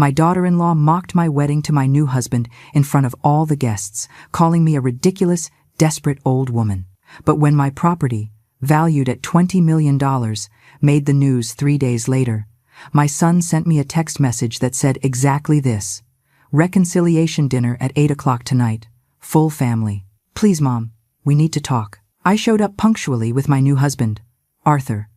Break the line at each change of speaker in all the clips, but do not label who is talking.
My daughter-in-law mocked my wedding to my new husband in front of all the guests, calling me a ridiculous, desperate old woman. But when my property, valued at $20 million, made the news 3 days later, my son sent me a text message that said exactly this: "Reconciliation dinner at 8 o'clock tonight. Full family. Please, Mom, we need to talk." I showed up punctually with my new husband, Arthur,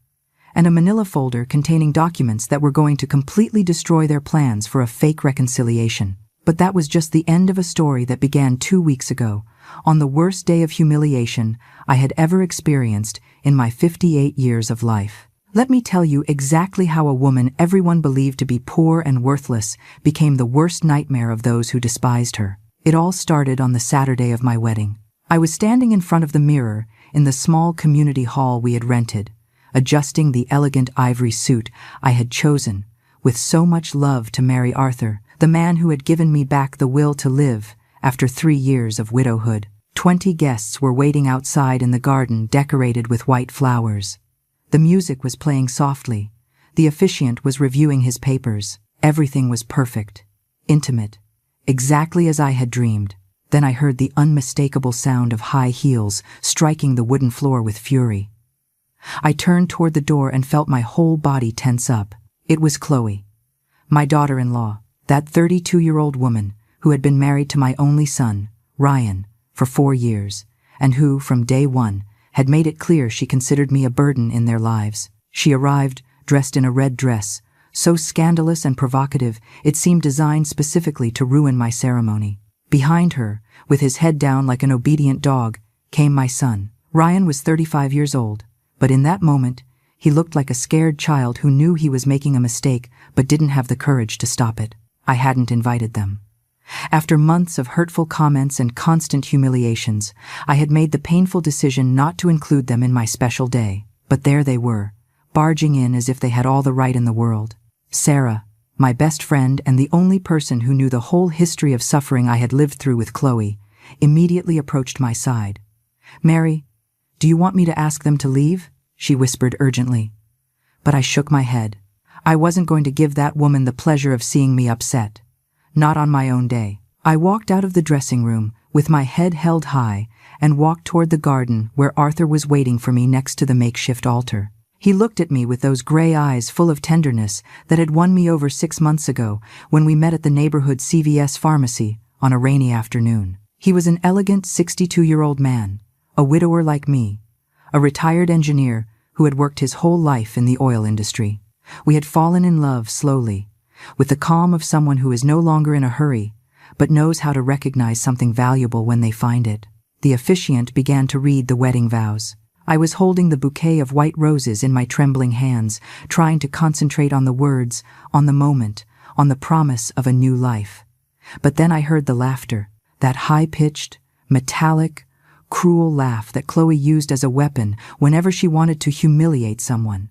and a manila folder containing documents that were going to completely destroy their plans for a fake reconciliation. But that was just the end of a story that began 2 weeks ago, on the worst day of humiliation I had ever experienced in my 58 years of life. Let me tell you exactly how a woman everyone believed to be poor and worthless became the worst nightmare of those who despised her. It all started on the Saturday of my wedding. I was standing in front of the mirror in the small community hall we had rented, adjusting the elegant ivory suit I had chosen with so much love to marry Arthur, the man who had given me back the will to live after 3 years of widowhood. 20 guests were waiting outside in the garden decorated with white flowers. The music was playing softly. The officiant was reviewing his papers. Everything was perfect, intimate, exactly as I had dreamed. Then I heard the unmistakable sound of high heels striking the wooden floor with fury. I turned toward the door and felt my whole body tense up. It was Chloe, my daughter-in-law, that 32-year-old woman who had been married to my only son, Ryan, for 4 years, and who, from day one, had made it clear she considered me a burden in their lives. She arrived, dressed in a red dress, so scandalous and provocative it seemed designed specifically to ruin my ceremony. Behind her, with his head down like an obedient dog, came my son. Ryan was 35 years old, but in that moment, he looked like a scared child who knew he was making a mistake but didn't have the courage to stop it. I hadn't invited them. After months of hurtful comments and constant humiliations, I had made the painful decision not to include them in my special day. But there they were, barging in as if they had all the right in the world. Sarah, my best friend and the only person who knew the whole history of suffering I had lived through with Chloe, immediately approached my side. "Mary, do you want me to ask them to leave?" she whispered urgently. But I shook my head. I wasn't going to give that woman the pleasure of seeing me upset. Not on my own day. I walked out of the dressing room with my head held high and walked toward the garden where Arthur was waiting for me next to the makeshift altar. He looked at me with those gray eyes full of tenderness that had won me over 6 months ago when we met at the neighborhood CVS pharmacy on a rainy afternoon. He was an elegant 62-year-old man, a widower like me, a retired engineer who had worked his whole life in the oil industry. We had fallen in love slowly, with the calm of someone who is no longer in a hurry, but knows how to recognize something valuable when they find it. The officiant began to read the wedding vows. I was holding the bouquet of white roses in my trembling hands, trying to concentrate on the words, on the moment, on the promise of a new life. But then I heard the laughter, that high-pitched, metallic, cruel laugh that Chloe used as a weapon whenever she wanted to humiliate someone.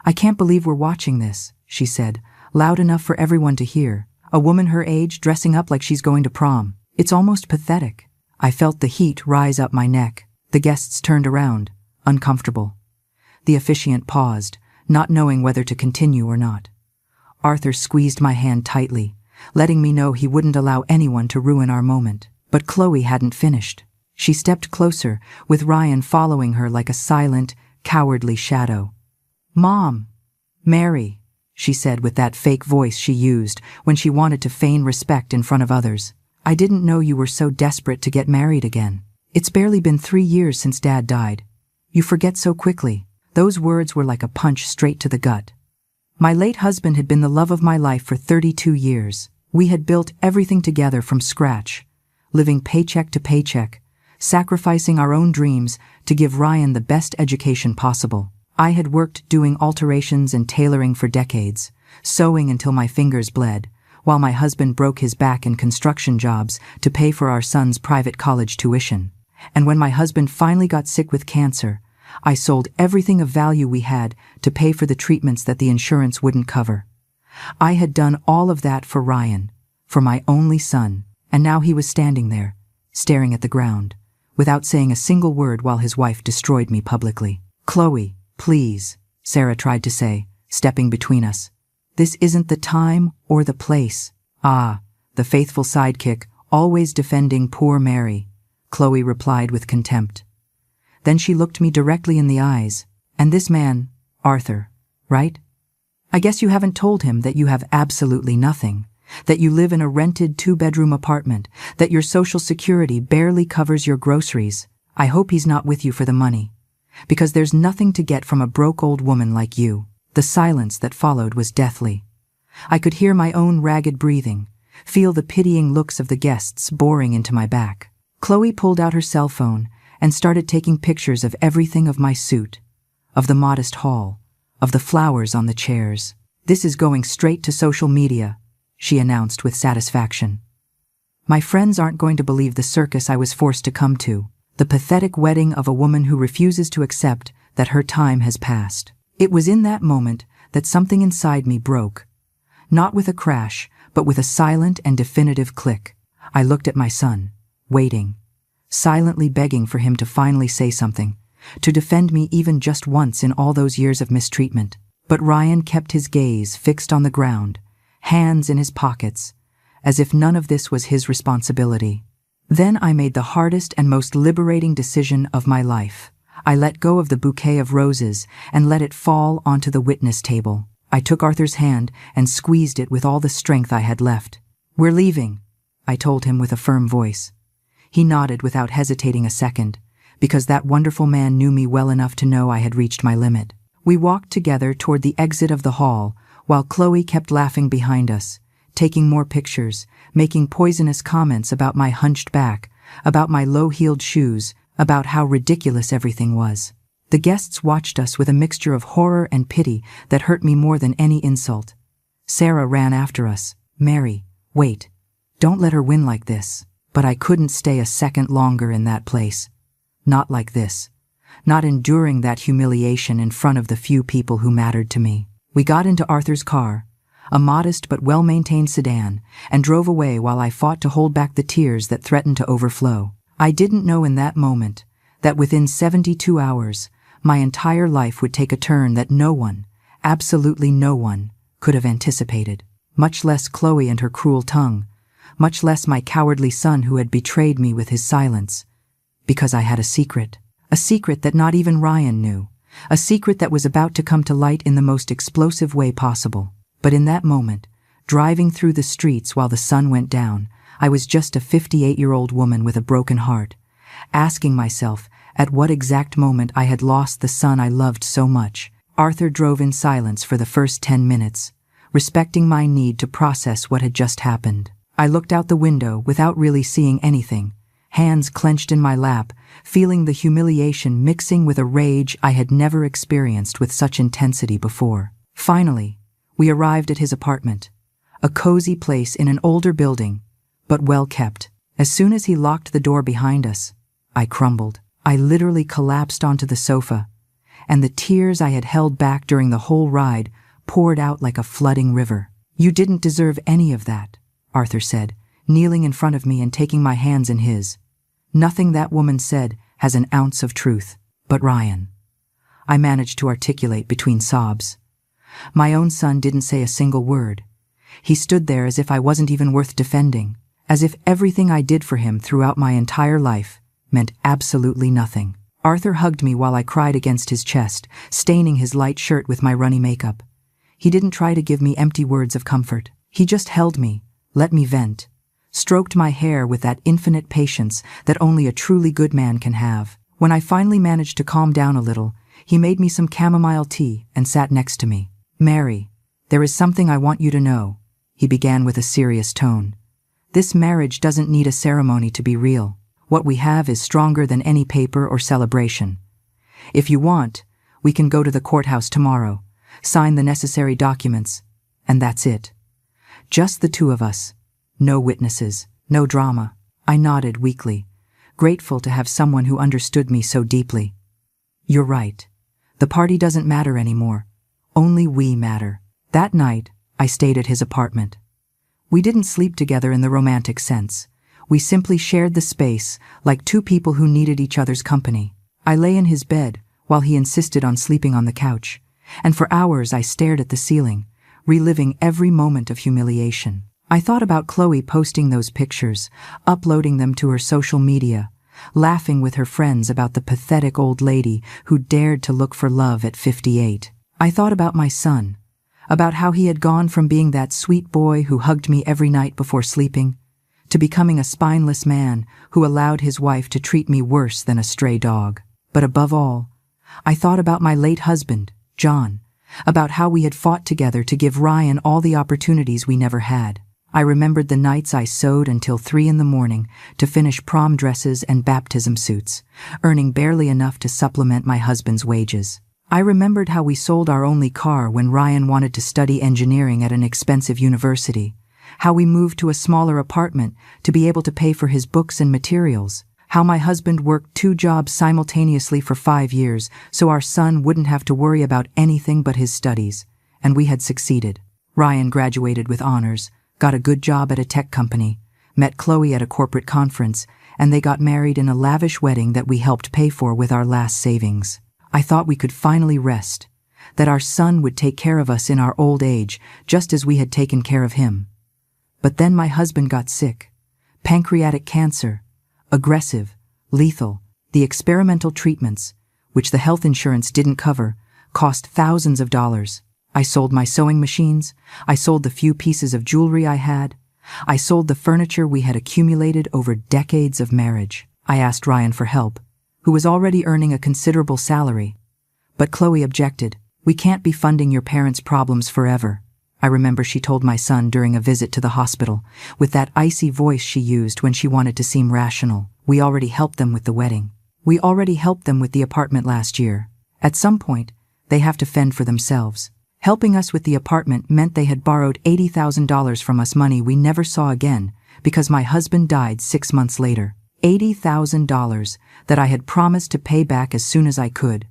"I can't believe we're watching this," she said, loud enough for everyone to hear. "A woman her age dressing up like she's going to prom. It's almost pathetic." I felt the heat rise up my neck. The guests turned around, uncomfortable. The officiant paused, not knowing whether to continue or not. Arthur squeezed my hand tightly, letting me know he wouldn't allow anyone to ruin our moment. But Chloe hadn't finished. She stepped closer, with Ryan following her like a silent, cowardly shadow. "Mom, Mary," she said with that fake voice she used when she wanted to feign respect in front of others. "I didn't know you were so desperate to get married again. It's barely been 3 years since Dad died. You forget so quickly." Those words were like a punch straight to the gut. My late husband had been the love of my life for 32 years. We had built everything together from scratch, living paycheck to paycheck, sacrificing our own dreams to give Ryan the best education possible. I had worked doing alterations and tailoring for decades, sewing until my fingers bled, while my husband broke his back in construction jobs to pay for our son's private college tuition. And when my husband finally got sick with cancer, I sold everything of value we had to pay for the treatments that the insurance wouldn't cover. I had done all of that for Ryan, for my only son, and now he was standing there, staring at the ground, without saying a single word while his wife destroyed me publicly. "Chloe, please," Sarah tried to say, stepping between us. This isn't the time or the place. Ah, the faithful sidekick, always defending poor Mary, Chloe replied with contempt. Then she looked me directly in the eyes. And this man, Arthur, right? I guess you haven't told him that you have absolutely nothing, that you live in a rented 2-bedroom apartment, that your social security barely covers your groceries. I hope he's not with you for the money, because there's nothing to get from a broke old woman like you. The silence that followed was deathly. I could hear my own ragged breathing, feel the pitying looks of the guests boring into my back. Chloe pulled out her cell phone and started taking pictures of everything, of my suit, of the modest hall, of the flowers on the chairs. This is going straight to social media, she announced with satisfaction. My friends aren't going to believe the circus I was forced to come to, the pathetic wedding of a woman who refuses to accept that her time has passed. It was in that moment that something inside me broke. Not with a crash, but with a silent and definitive click. I looked at my son, waiting, silently begging for him to finally say something, to defend me even just once in all those years of mistreatment. But Ryan kept his gaze fixed on the ground, hands in his pockets, as if none of this was his responsibility. Then I made the hardest and most liberating decision of my life. I let go of the bouquet of roses and let it fall onto the witness table. I took Arthur's hand and squeezed it with all the strength I had left. "We're leaving," I told him with a firm voice. He nodded without hesitating a second, because that wonderful man knew me well enough to know I had reached my limit. We walked together toward the exit of the hall, while Chloe kept laughing behind us, taking more pictures, making poisonous comments about my hunched back, about my low-heeled shoes, about how ridiculous everything was. The guests watched us with a mixture of horror and pity that hurt me more than any insult. Sarah ran after us. "Mary, wait. Don't let her win like this." But I couldn't stay a second longer in that place. Not like this. Not enduring that humiliation in front of the few people who mattered to me. We got into Arthur's car, a modest but well-maintained sedan, and drove away while I fought to hold back the tears that threatened to overflow. I didn't know in that moment that within 72 hours, my entire life would take a turn that no one, absolutely no one, could have anticipated. Much less Chloe and her cruel tongue, much less my cowardly son who had betrayed me with his silence. Because I had a secret that not even Ryan knew, a secret that was about to come to light in the most explosive way possible. But in that moment, driving through the streets while the sun went down, I was just a 58-year-old woman with a broken heart, asking myself at what exact moment I had lost the son I loved so much. Arthur drove in silence for the first 10 minutes, respecting my need to process what had just happened. I looked out the window without really seeing anything, hands clenched in my lap, feeling the humiliation mixing with a rage I had never experienced with such intensity before. Finally, we arrived at his apartment, a cozy place in an older building, but well kept. As soon as he locked the door behind us, I crumbled. I literally collapsed onto the sofa, and the tears I had held back during the whole ride poured out like a flooding river. "You didn't deserve any of that," Arthur said, kneeling in front of me and taking my hands in his. "Nothing that woman said has an ounce of truth." "But Ryan," I managed to articulate between sobs. My own son didn't say a single word. He stood there as if I wasn't even worth defending, as if everything I did for him throughout my entire life meant absolutely nothing. Arthur hugged me while I cried against his chest, staining his light shirt with my runny makeup. He didn't try to give me empty words of comfort. He just held me, let me vent, stroked my hair with that infinite patience that only a truly good man can have. When I finally managed to calm down a little, he made me some chamomile tea and sat next to me. "Mary, there is something I want you to know," he began with a serious tone. "This marriage doesn't need a ceremony to be real. What we have is stronger than any paper or celebration. If you want, we can go to the courthouse tomorrow, sign the necessary documents, and that's it. Just the two of us. No witnesses, no drama." I nodded weakly, grateful to have someone who understood me so deeply. "You're right. The party doesn't matter anymore. Only we matter." That night, I stayed at his apartment. We didn't sleep together in the romantic sense. We simply shared the space like two people who needed each other's company. I lay in his bed while he insisted on sleeping on the couch, and for hours I stared at the ceiling, reliving every moment of humiliation. I thought about Chloe posting those pictures, uploading them to her social media, laughing with her friends about the pathetic old lady who dared to look for love at 58. I thought about my son, about how he had gone from being that sweet boy who hugged me every night before sleeping, to becoming a spineless man who allowed his wife to treat me worse than a stray dog. But above all, I thought about my late husband, John, about how we had fought together to give Ryan all the opportunities we never had. I remembered the nights I sewed until 3 a.m. to finish prom dresses and baptism suits, earning barely enough to supplement my husband's wages. I remembered how we sold our only car when Ryan wanted to study engineering at an expensive university, how we moved to a smaller apartment to be able to pay for his books and materials, how my husband worked 2 jobs simultaneously for 5 years so our son wouldn't have to worry about anything but his studies, and we had succeeded. Ryan graduated with honors, got a good job at a tech company, met Chloe at a corporate conference, and they got married in a lavish wedding that we helped pay for with our last savings. I thought we could finally rest, that our son would take care of us in our old age just as we had taken care of him. But then my husband got sick. Pancreatic cancer. Aggressive, lethal. The experimental treatments, which the health insurance didn't cover, cost thousands of dollars. I sold my sewing machines. I sold the few pieces of jewelry I had. I sold the furniture we had accumulated over decades of marriage. I asked Ryan for help, who was already earning a considerable salary. But Chloe objected. "We can't be funding your parents' problems forever." I remember she told my son during a visit to the hospital, with that icy voice she used when she wanted to seem rational. "We already helped them with the wedding. We already helped them with the apartment last year. At some point, they have to fend for themselves." Helping us with the apartment meant they had borrowed $80,000 from us, money we never saw again because my husband died 6 months later. $80,000 that I had promised to pay back as soon as I could.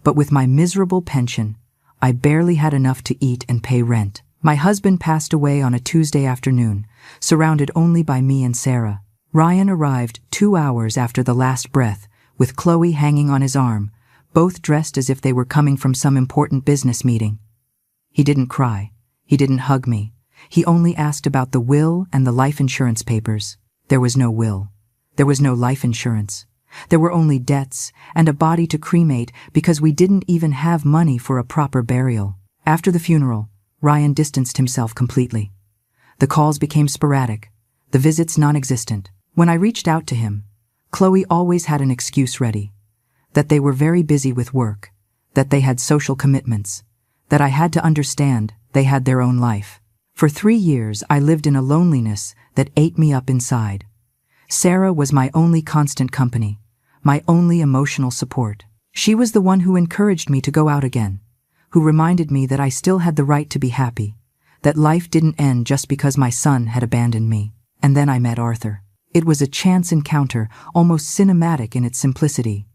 But with my miserable pension, I barely had enough to eat and pay rent. My husband passed away on a Tuesday afternoon, surrounded only by me and Sarah. Ryan arrived 2 hours after the last breath, with Chloe hanging on his arm, both dressed as if they were coming from some important business meeting. He didn't cry. He didn't hug me. He only asked about the will and the life insurance papers. There was no will. There was no life insurance. There were only debts and a body to cremate because we didn't even have money for a proper burial. After the funeral, Ryan distanced himself completely. The calls became sporadic, the visits non-existent. When I reached out to him, Chloe always had an excuse ready. That they were very busy with work, that they had social commitments, that I had to understand they had their own life. For 3 years, I lived in a loneliness that ate me up inside. Sarah was my only constant company, my only emotional support. She was the one who encouraged me to go out again, who reminded me that I still had the right to be happy, that life didn't end just because my son had abandoned me. And then I met Arthur. It was a chance encounter, almost cinematic in its simplicity.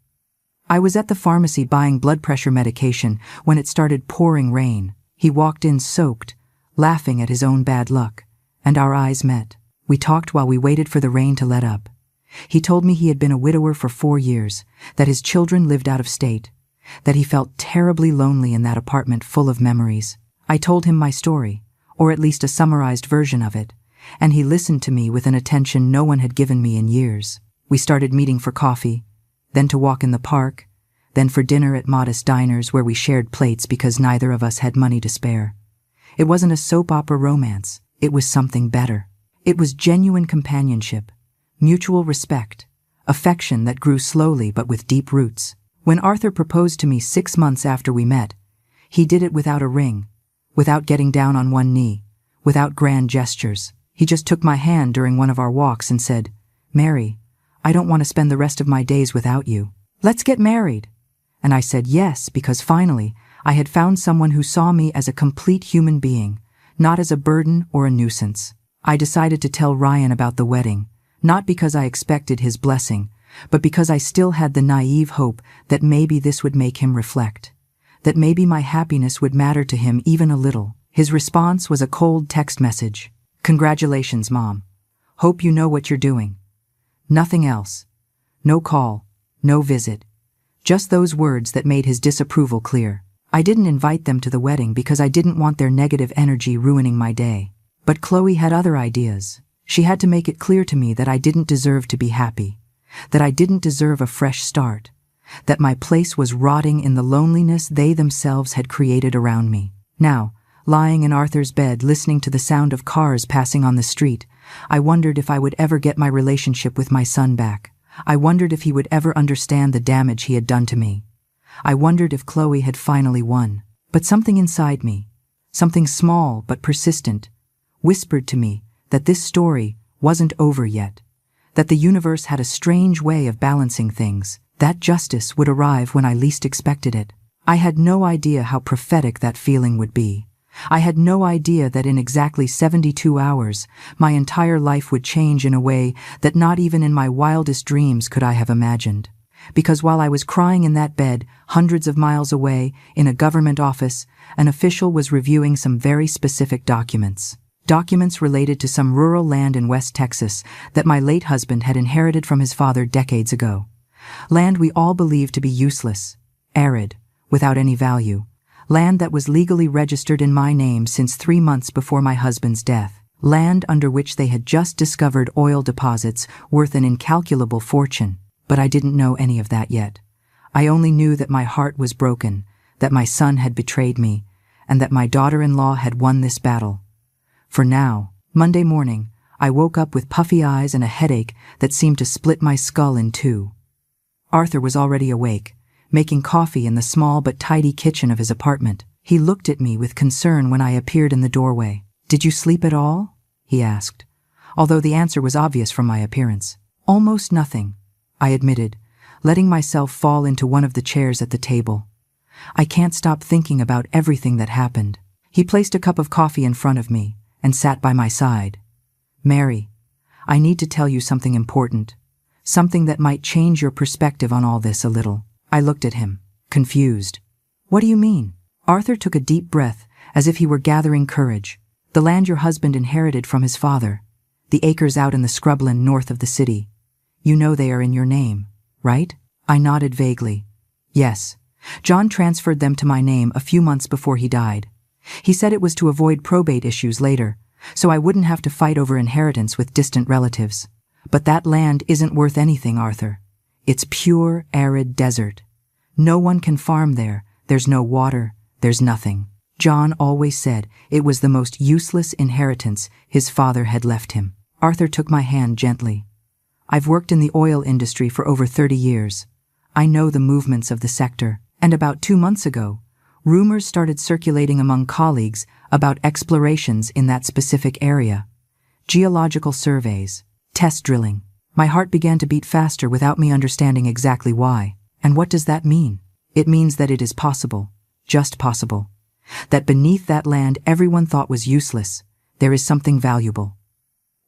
I was at the pharmacy buying blood pressure medication when it started pouring rain. He walked in soaked, laughing at his own bad luck, and our eyes met. We talked while we waited for the rain to let up. He told me he had been a widower for 4 years, that his children lived out of state, that he felt terribly lonely in that apartment full of memories. I told him my story, or at least a summarized version of it, and he listened to me with an attention no one had given me in years. We started meeting for coffee, then to walk in the park, then for dinner at modest diners where we shared plates because neither of us had money to spare. It wasn't a soap opera romance. It was something better. It was genuine companionship, mutual respect, affection that grew slowly but with deep roots. When Arthur proposed to me 6 months after we met, he did it without a ring, without getting down on one knee, without grand gestures. He just took my hand during one of our walks and said, "Mary, I don't want to spend the rest of my days without you. Let's get married." And I said yes, because finally I had found someone who saw me as a complete human being, not as a burden or a nuisance. I decided to tell Ryan about the wedding, not because I expected his blessing, but because I still had the naive hope that maybe this would make him reflect, that maybe my happiness would matter to him even a little. His response was a cold text message. "Congratulations, Mom. Hope you know what you're doing." Nothing else. No call, no visit. Just those words that made his disapproval clear. I didn't invite them to the wedding because I didn't want their negative energy ruining my day. But Chloe had other ideas. She had to make it clear to me that I didn't deserve to be happy, that I didn't deserve a fresh start, that my place was rotting in the loneliness they themselves had created around me. Now, lying in Arthur's bed listening to the sound of cars passing on the street, I wondered if I would ever get my relationship with my son back. I wondered if he would ever understand the damage he had done to me. I wondered if Chloe had finally won. But something inside me, something small but persistent, whispered to me that this story wasn't over yet, that the universe had a strange way of balancing things, that justice would arrive when I least expected it. I had no idea how prophetic that feeling would be. I had no idea that in exactly 72 hours, my entire life would change in a way that not even in my wildest dreams could I have imagined. Because while I was crying in that bed, hundreds of miles away, in a government office, an official was reviewing some very specific documents. Documents related to some rural land in West Texas that my late husband had inherited from his father decades ago. Land we all believed to be useless, arid, without any value. Land that was legally registered in my name since 3 months before my husband's death. Land under which they had just discovered oil deposits worth an incalculable fortune. But I didn't know any of that yet. I only knew that my heart was broken, that my son had betrayed me, and that my daughter-in-law had won this battle. For now, Monday morning, I woke up with puffy eyes and a headache that seemed to split my skull in two. Arthur was already awake, making coffee in the small but tidy kitchen of his apartment. He looked at me with concern when I appeared in the doorway. "Did you sleep at all?" he asked, although the answer was obvious from my appearance. "Almost nothing," I admitted, letting myself fall into one of the chairs at the table. "I can't stop thinking about everything that happened." He placed a cup of coffee in front of me and sat by my side. "Mary, I need to tell you something important, something that might change your perspective on all this a little." I looked at him, confused. "What do you mean?" Arthur took a deep breath, as if he were gathering courage. "The land your husband inherited from his father, the acres out in the scrubland north of the city. You know they are in your name, right?" I nodded vaguely. "Yes. John transferred them to my name a few months before he died. He said it was to avoid probate issues later, so I wouldn't have to fight over inheritance with distant relatives. But that land isn't worth anything, Arthur. It's pure, arid desert. No one can farm there. There's no water. There's nothing. John always said it was the most useless inheritance his father had left him." Arthur took my hand gently. "I've worked in the oil industry for over 30 years. I know the movements of the sector, and about 2 months ago, rumors started circulating among colleagues about explorations in that specific area. Geological surveys, test drilling. My heart began to beat faster without me understanding exactly why. And what does that mean? It means that it is possible, just possible, that beneath that land everyone thought was useless, there is something valuable.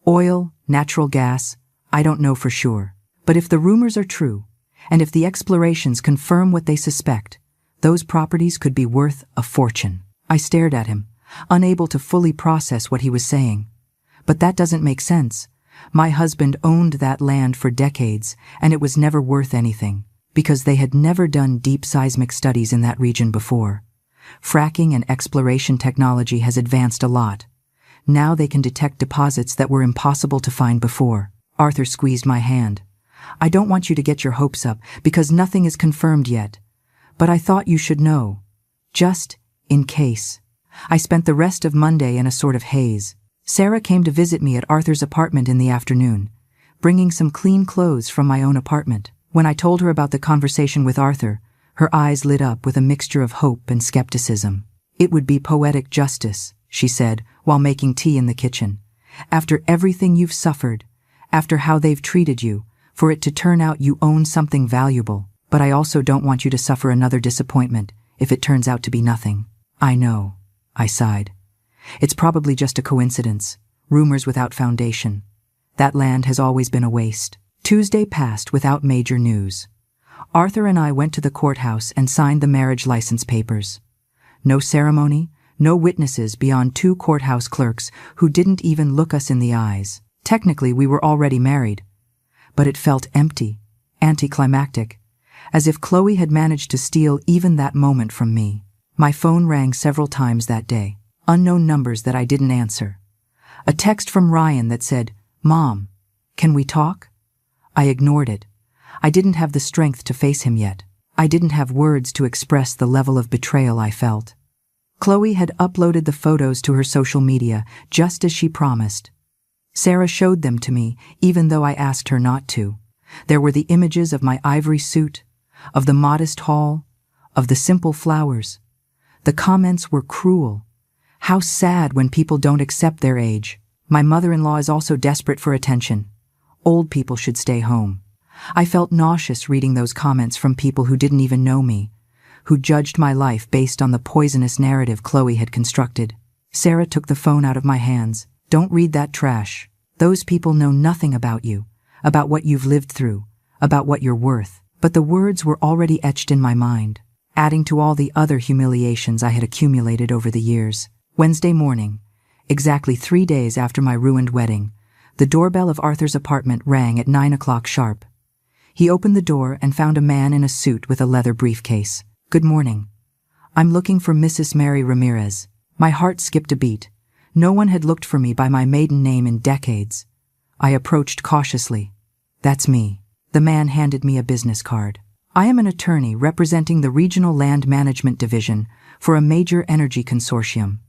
Oil, natural gas, I don't know for sure. But if the rumors are true, and if the explorations confirm what they suspect, those properties could be worth a fortune." I stared at him, unable to fully process what he was saying. "But that doesn't make sense. My husband owned that land for decades, and it was never worth anything, because they had never done deep seismic studies in that region before. Fracking and exploration technology has advanced a lot. Now they can detect deposits that were impossible to find before." Arthur squeezed my hand. "I don't want you to get your hopes up, because nothing is confirmed yet. But I thought you should know. Just in case." I spent the rest of Monday in a sort of haze. Sarah came to visit me at Arthur's apartment in the afternoon, bringing some clean clothes from my own apartment. When I told her about the conversation with Arthur, her eyes lit up with a mixture of hope and skepticism. "It would be poetic justice," she said, while making tea in the kitchen. "After everything you've suffered, after how they've treated you, for it to turn out you own something valuable. But I also don't want you to suffer another disappointment if it turns out to be nothing." "I know," I sighed. "It's probably just a coincidence, rumors without foundation. That land has always been a waste." Tuesday passed without major news. Arthur and I went to the courthouse and signed the marriage license papers. No ceremony, no witnesses beyond 2 courthouse clerks who didn't even look us in the eyes. Technically, we were already married. But it felt empty, anticlimactic, as if Chloe had managed to steal even that moment from me. My phone rang several times that day, unknown numbers that I didn't answer. A text from Ryan that said, "Mom, can we talk?" I ignored it. I didn't have the strength to face him yet. I didn't have words to express the level of betrayal I felt. Chloe had uploaded the photos to her social media, just as she promised. Sarah showed them to me, even though I asked her not to. There were the images of my ivory suit, of the modest hall, of the simple flowers. The comments were cruel. How sad when people don't accept their age. My mother-in-law is also desperate for attention. Old people should stay home. I felt nauseous reading those comments from people who didn't even know me, who judged my life based on the poisonous narrative Chloe had constructed. Sarah took the phone out of my hands. "Don't read that trash. Those people know nothing about you, about what you've lived through, about what you're worth." But the words were already etched in my mind, adding to all the other humiliations I had accumulated over the years. Wednesday morning, exactly 3 days after my ruined wedding, the doorbell of Arthur's apartment rang at 9 o'clock sharp. He opened the door and found a man in a suit with a leather briefcase. "Good morning. I'm looking for Mrs. Mary Ramirez." My heart skipped a beat. No one had looked for me by my maiden name in decades. I approached cautiously. "That's me." The man handed me a business card. "I am an attorney representing the Regional Land Management Division for a major energy consortium.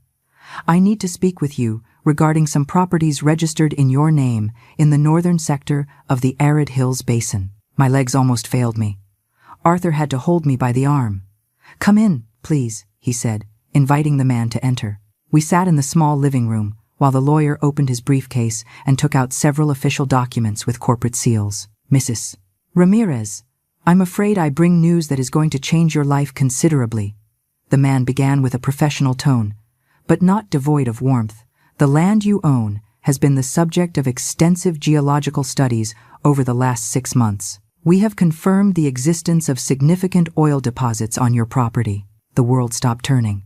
I need to speak with you regarding some properties registered in your name in the northern sector of the Arid Hills Basin." My legs almost failed me. Arthur had to hold me by the arm. "Come in, please," he said, inviting the man to enter. We sat in the small living room while the lawyer opened his briefcase and took out several official documents with corporate seals. "Mrs. Ramirez, I'm afraid I bring news that is going to change your life considerably." The man began with a professional tone, but not devoid of warmth. "The land you own has been the subject of extensive geological studies over the last 6 months. We have confirmed the existence of significant oil deposits on your property." The world stopped turning.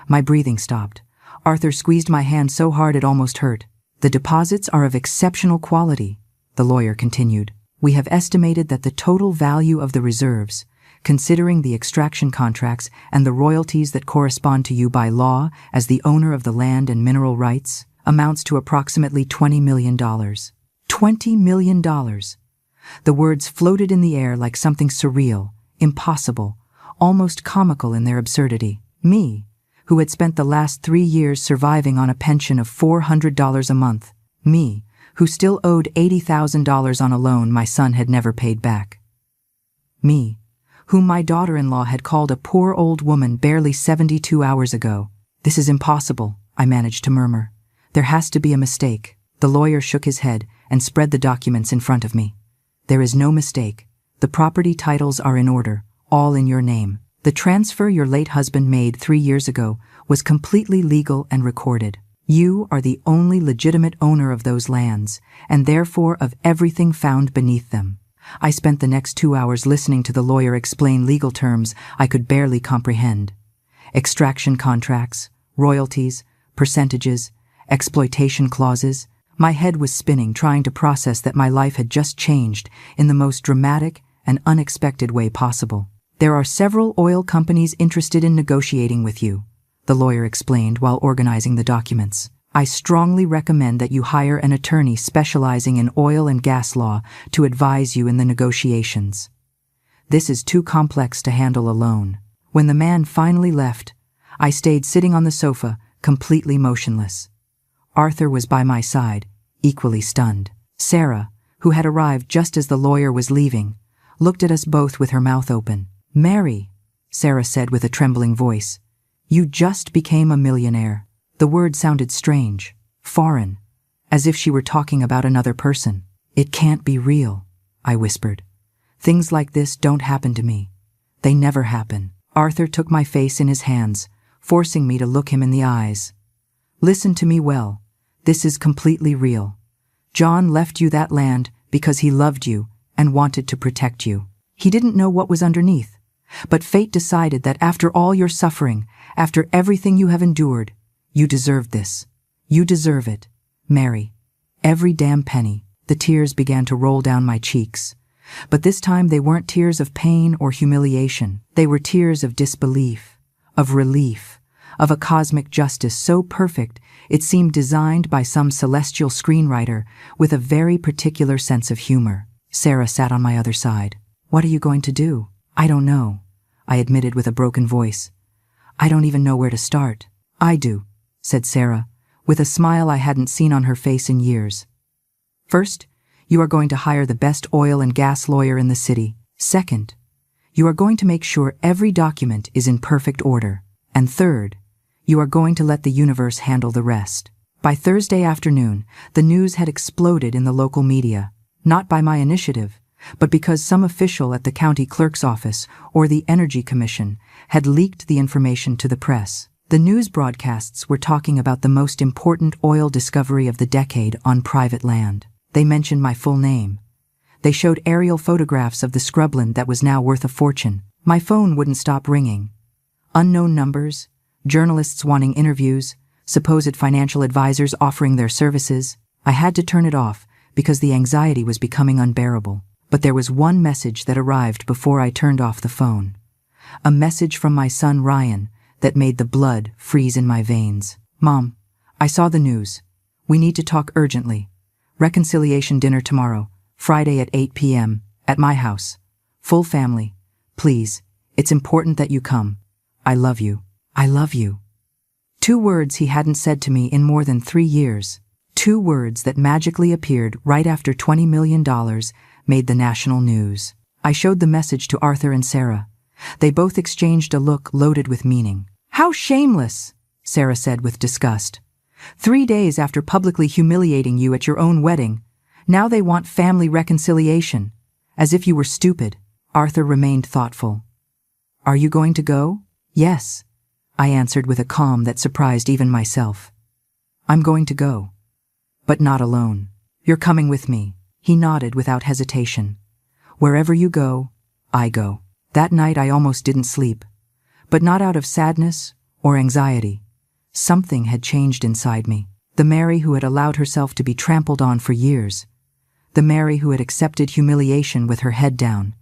My breathing stopped. Arthur squeezed my hand so hard it almost hurt. "The deposits are of exceptional quality," the lawyer continued. "We have estimated that the total value of the reserves, considering the extraction contracts and the royalties that correspond to you by law as the owner of the land and mineral rights, amounts to approximately $20 million. $20 million. The words floated in the air like something surreal, impossible, almost comical in their absurdity. Me, who had spent the last 3 years surviving on a pension of $400 a month. Me, who still owed $80,000 on a loan my son had never paid back. Me, whom my daughter-in-law had called a poor old woman barely 72 hours ago. "This is impossible," I managed to murmur. "There has to be a mistake." The lawyer shook his head and spread the documents in front of me. "There is no mistake. The property titles are in order, all in your name. The transfer your late husband made 3 years ago was completely legal and recorded. You are the only legitimate owner of those lands, and therefore of everything found beneath them." I spent the next 2 hours listening to the lawyer explain legal terms I could barely comprehend. Extraction contracts, royalties, percentages, exploitation clauses. My head was spinning trying to process that my life had just changed in the most dramatic and unexpected way possible. "There are several oil companies interested in negotiating with you," the lawyer explained while organizing the documents. "I strongly recommend that you hire an attorney specializing in oil and gas law to advise you in the negotiations. This is too complex to handle alone." When the man finally left, I stayed sitting on the sofa, completely motionless. Arthur was by my side, equally stunned. Sarah, who had arrived just as the lawyer was leaving, looked at us both with her mouth open. "Mary," Sarah said with a trembling voice, "you just became a millionaire." The word sounded strange, foreign, as if she were talking about another person. "It can't be real," I whispered. "Things like this don't happen to me. They never happen." Arthur took my face in his hands, forcing me to look him in the eyes. "Listen to me well. This is completely real. John left you that land because he loved you and wanted to protect you. He didn't know what was underneath, but fate decided that after all your suffering, after everything you have endured, you deserved this. You deserve it, Mary. Every damn penny." The tears began to roll down my cheeks. But this time they weren't tears of pain or humiliation. They were tears of disbelief, of relief, of a cosmic justice so perfect it seemed designed by some celestial screenwriter with a very particular sense of humor. Sarah sat on my other side. "What are you going to do?" "I don't know," I admitted with a broken voice. "I don't even know where to start." "I do," said Sarah, with a smile I hadn't seen on her face in years. "First, you are going to hire the best oil and gas lawyer in the city. Second, you are going to make sure every document is in perfect order. And third, you are going to let the universe handle the rest." By Thursday afternoon, the news had exploded in the local media, not by my initiative, but because some official at the county clerk's office or the Energy Commission had leaked the information to the press. The news broadcasts were talking about the most important oil discovery of the decade on private land. They mentioned my full name. They showed aerial photographs of the scrubland that was now worth a fortune. My phone wouldn't stop ringing. Unknown numbers, journalists wanting interviews, supposed financial advisors offering their services. I had to turn it off because the anxiety was becoming unbearable. But there was one message that arrived before I turned off the phone. A message from my son Ryan that made the blood freeze in my veins. "Mom, I saw the news. We need to talk urgently. Reconciliation dinner tomorrow, Friday at 8 p.m., at my house. Full family. Please, it's important that you come. I love you. I love you." 2 words he hadn't said to me in more than 3 years. 2 words that magically appeared right after $20 million made the national news. I showed the message to Arthur and Sarah. They both exchanged a look loaded with meaning. "How shameless," Sarah said with disgust. 3 days after publicly humiliating you at your own wedding, now they want family reconciliation, as if you were stupid. Arthur remained thoughtful. "Are you going to go?" "Yes," I answered with a calm that surprised even myself. "I'm going to go. But not alone. You're coming with me." He nodded without hesitation. "Wherever you go, I go." That night I almost didn't sleep, but not out of sadness or anxiety. Something had changed inside me. The Mary who had allowed herself to be trampled on for years. The Mary who had accepted humiliation with her head down.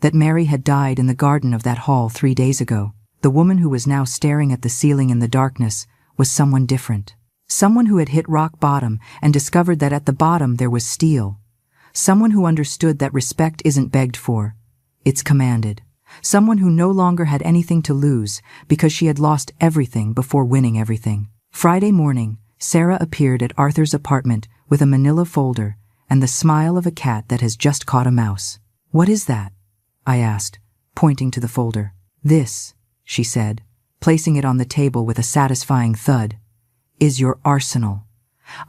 That Mary had died in the garden of that hall 3 days ago. The woman who was now staring at the ceiling in the darkness was someone different. Someone who had hit rock bottom and discovered that at the bottom there was steel. Someone who understood that respect isn't begged for, it's commanded. Someone who no longer had anything to lose because she had lost everything before winning everything. Friday morning, Sarah appeared at Arthur's apartment with a manila folder and the smile of a cat that has just caught a mouse. "What is that?" I asked, pointing to the folder. "This," she said, placing it on the table with a satisfying thud, "is your arsenal.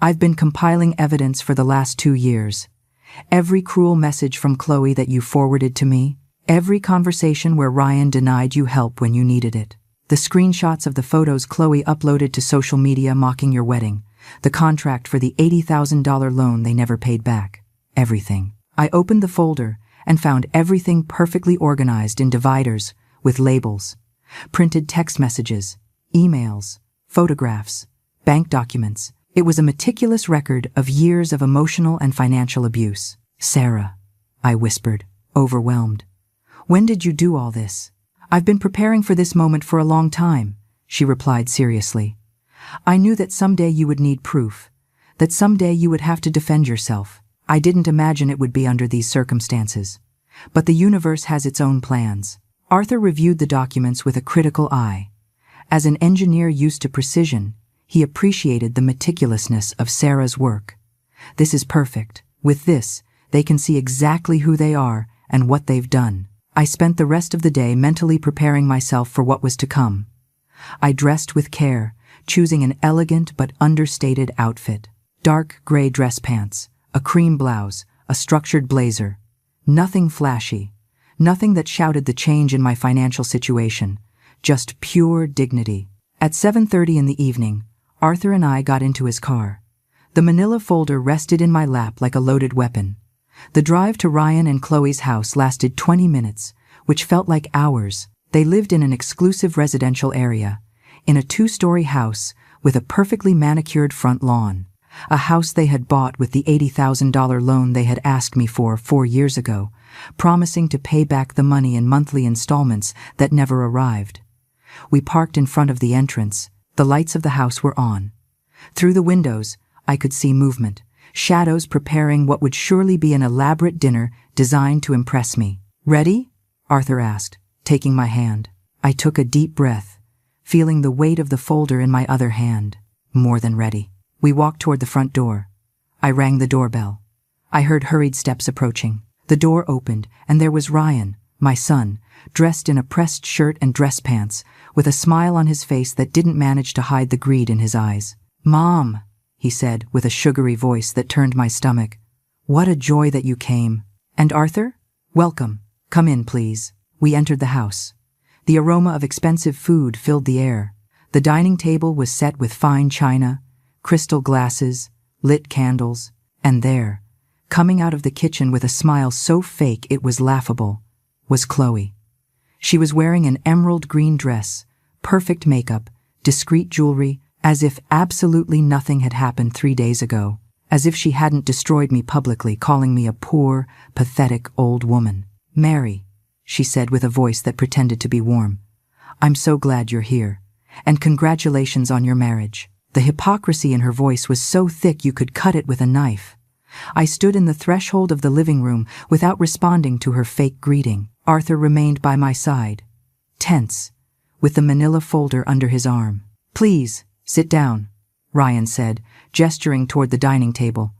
I've been compiling evidence for the last 2 years. Every cruel message from Chloe that you forwarded to me, every conversation where Ryan denied you help when you needed it, the screenshots of the photos Chloe uploaded to social media mocking your wedding, the contract for the $80,000 loan they never paid back, everything." I opened the folder and found everything perfectly organized in dividers with labels, printed text messages, emails, photographs, bank documents. It was a meticulous record of years of emotional and financial abuse. "Sarah," I whispered, overwhelmed. "When did you do all this?" "I've been preparing for this moment for a long time," she replied seriously. "I knew that someday you would need proof, that someday you would have to defend yourself. I didn't imagine it would be under these circumstances. But the universe has its own plans." Arthur reviewed the documents with a critical eye. As an engineer used to precision, he appreciated the meticulousness of Sarah's work. "This is perfect. With this, they can see exactly who they are and what they've done." I spent the rest of the day mentally preparing myself for what was to come. I dressed with care, choosing an elegant but understated outfit. Dark gray dress pants, a cream blouse, a structured blazer. Nothing flashy, nothing that shouted the change in my financial situation, just pure dignity. At 7:30 in the evening, Arthur and I got into his car. The manila folder rested in my lap like a loaded weapon. The drive to Ryan and Chloe's house lasted 20 minutes, which felt like hours. They lived in an exclusive residential area, in a 2-story house with a perfectly manicured front lawn. A house they had bought with the $80,000 loan they had asked me for 4 years ago, promising to pay back the money in monthly installments that never arrived. We parked in front of the entrance. The lights of the house were on. Through the windows, I could see movement, shadows preparing what would surely be an elaborate dinner designed to impress me. "Ready?" Arthur asked, taking my hand. I took a deep breath, feeling the weight of the folder in my other hand. More than ready. We walked toward the front door. I rang the doorbell. I heard hurried steps approaching. The door opened, and there was Ryan, my son, dressed in a pressed shirt and dress pants, with a smile on his face that didn't manage to hide the greed in his eyes. "Mom," he said with a sugary voice that turned my stomach. "What a joy that you came. And Arthur? Welcome. Come in, please." We entered the house. The aroma of expensive food filled the air. The dining table was set with fine china, crystal glasses, lit candles, and there, coming out of the kitchen with a smile so fake it was laughable, was Chloe. She was wearing an emerald green dress, perfect makeup, discreet jewelry, as if absolutely nothing had happened 3 days ago, as if she hadn't destroyed me publicly, calling me a poor, pathetic old woman. "Mary," she said with a voice that pretended to be warm, "I'm so glad you're here, and congratulations on your marriage." The hypocrisy in her voice was so thick you could cut it with a knife. I stood in the threshold of the living room without responding to her fake greeting. Arthur remained by my side, tense, with the manila folder under his arm. "Please, sit down," Ryan said, gesturing toward the dining table.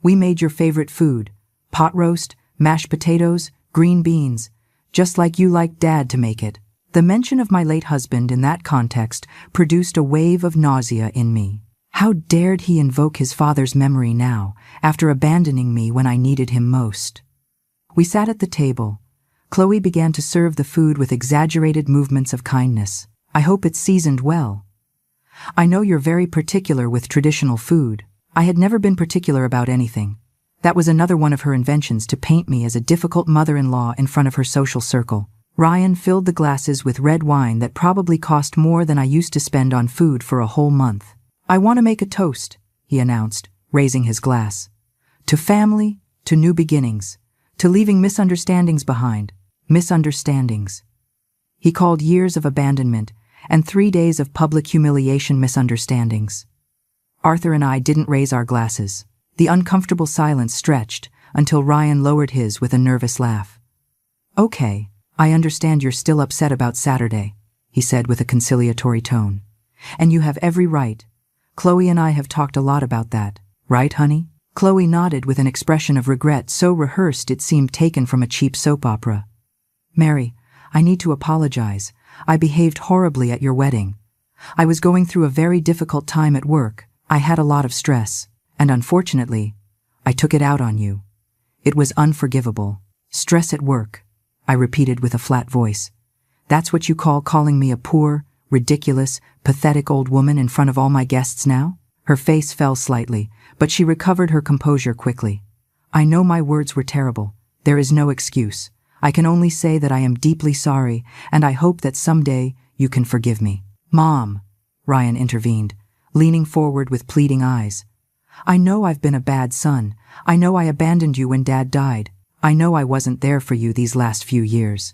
"We made your favorite food, pot roast, mashed potatoes, green beans, just like you liked Dad to make it." The mention of my late husband in that context produced a wave of nausea in me. How dared he invoke his father's memory now, after abandoning me when I needed him most? We sat at the table. Chloe began to serve the food with exaggerated movements of kindness. "I hope it's seasoned well. I know you're very particular with traditional food." I had never been particular about anything. That was another one of her inventions to paint me as a difficult mother-in-law in front of her social circle. Ryan filled the glasses with red wine that probably cost more than I used to spend on food for a whole month. "I want to make a toast," he announced, raising his glass. "To family, to new beginnings, to leaving misunderstandings behind. Misunderstandings." He called years of abandonment and 3 days of public humiliation misunderstandings. Arthur and I didn't raise our glasses. The uncomfortable silence stretched until Ryan lowered his with a nervous laugh. "Okay, I understand you're still upset about Saturday," he said with a conciliatory tone. "And you have every right. Chloe and I have talked a lot about that, right, honey?" Chloe nodded with an expression of regret so rehearsed it seemed taken from a cheap soap opera. "Mary, I need to apologize. I behaved horribly at your wedding. I was going through a very difficult time at work. I had a lot of stress, and unfortunately, I took it out on you. It was unforgivable. Stress at work," I repeated with a flat voice. "That's what you call calling me a poor, ridiculous, pathetic old woman in front of all my guests now?" Her face fell slightly, but she recovered her composure quickly. "I know my words were terrible. There is no excuse. I can only say that I am deeply sorry, and I hope that someday you can forgive me." "Mom," Ryan intervened, leaning forward with pleading eyes. "I know I've been a bad son. I know I abandoned you when Dad died. I know I wasn't there for you these last few years.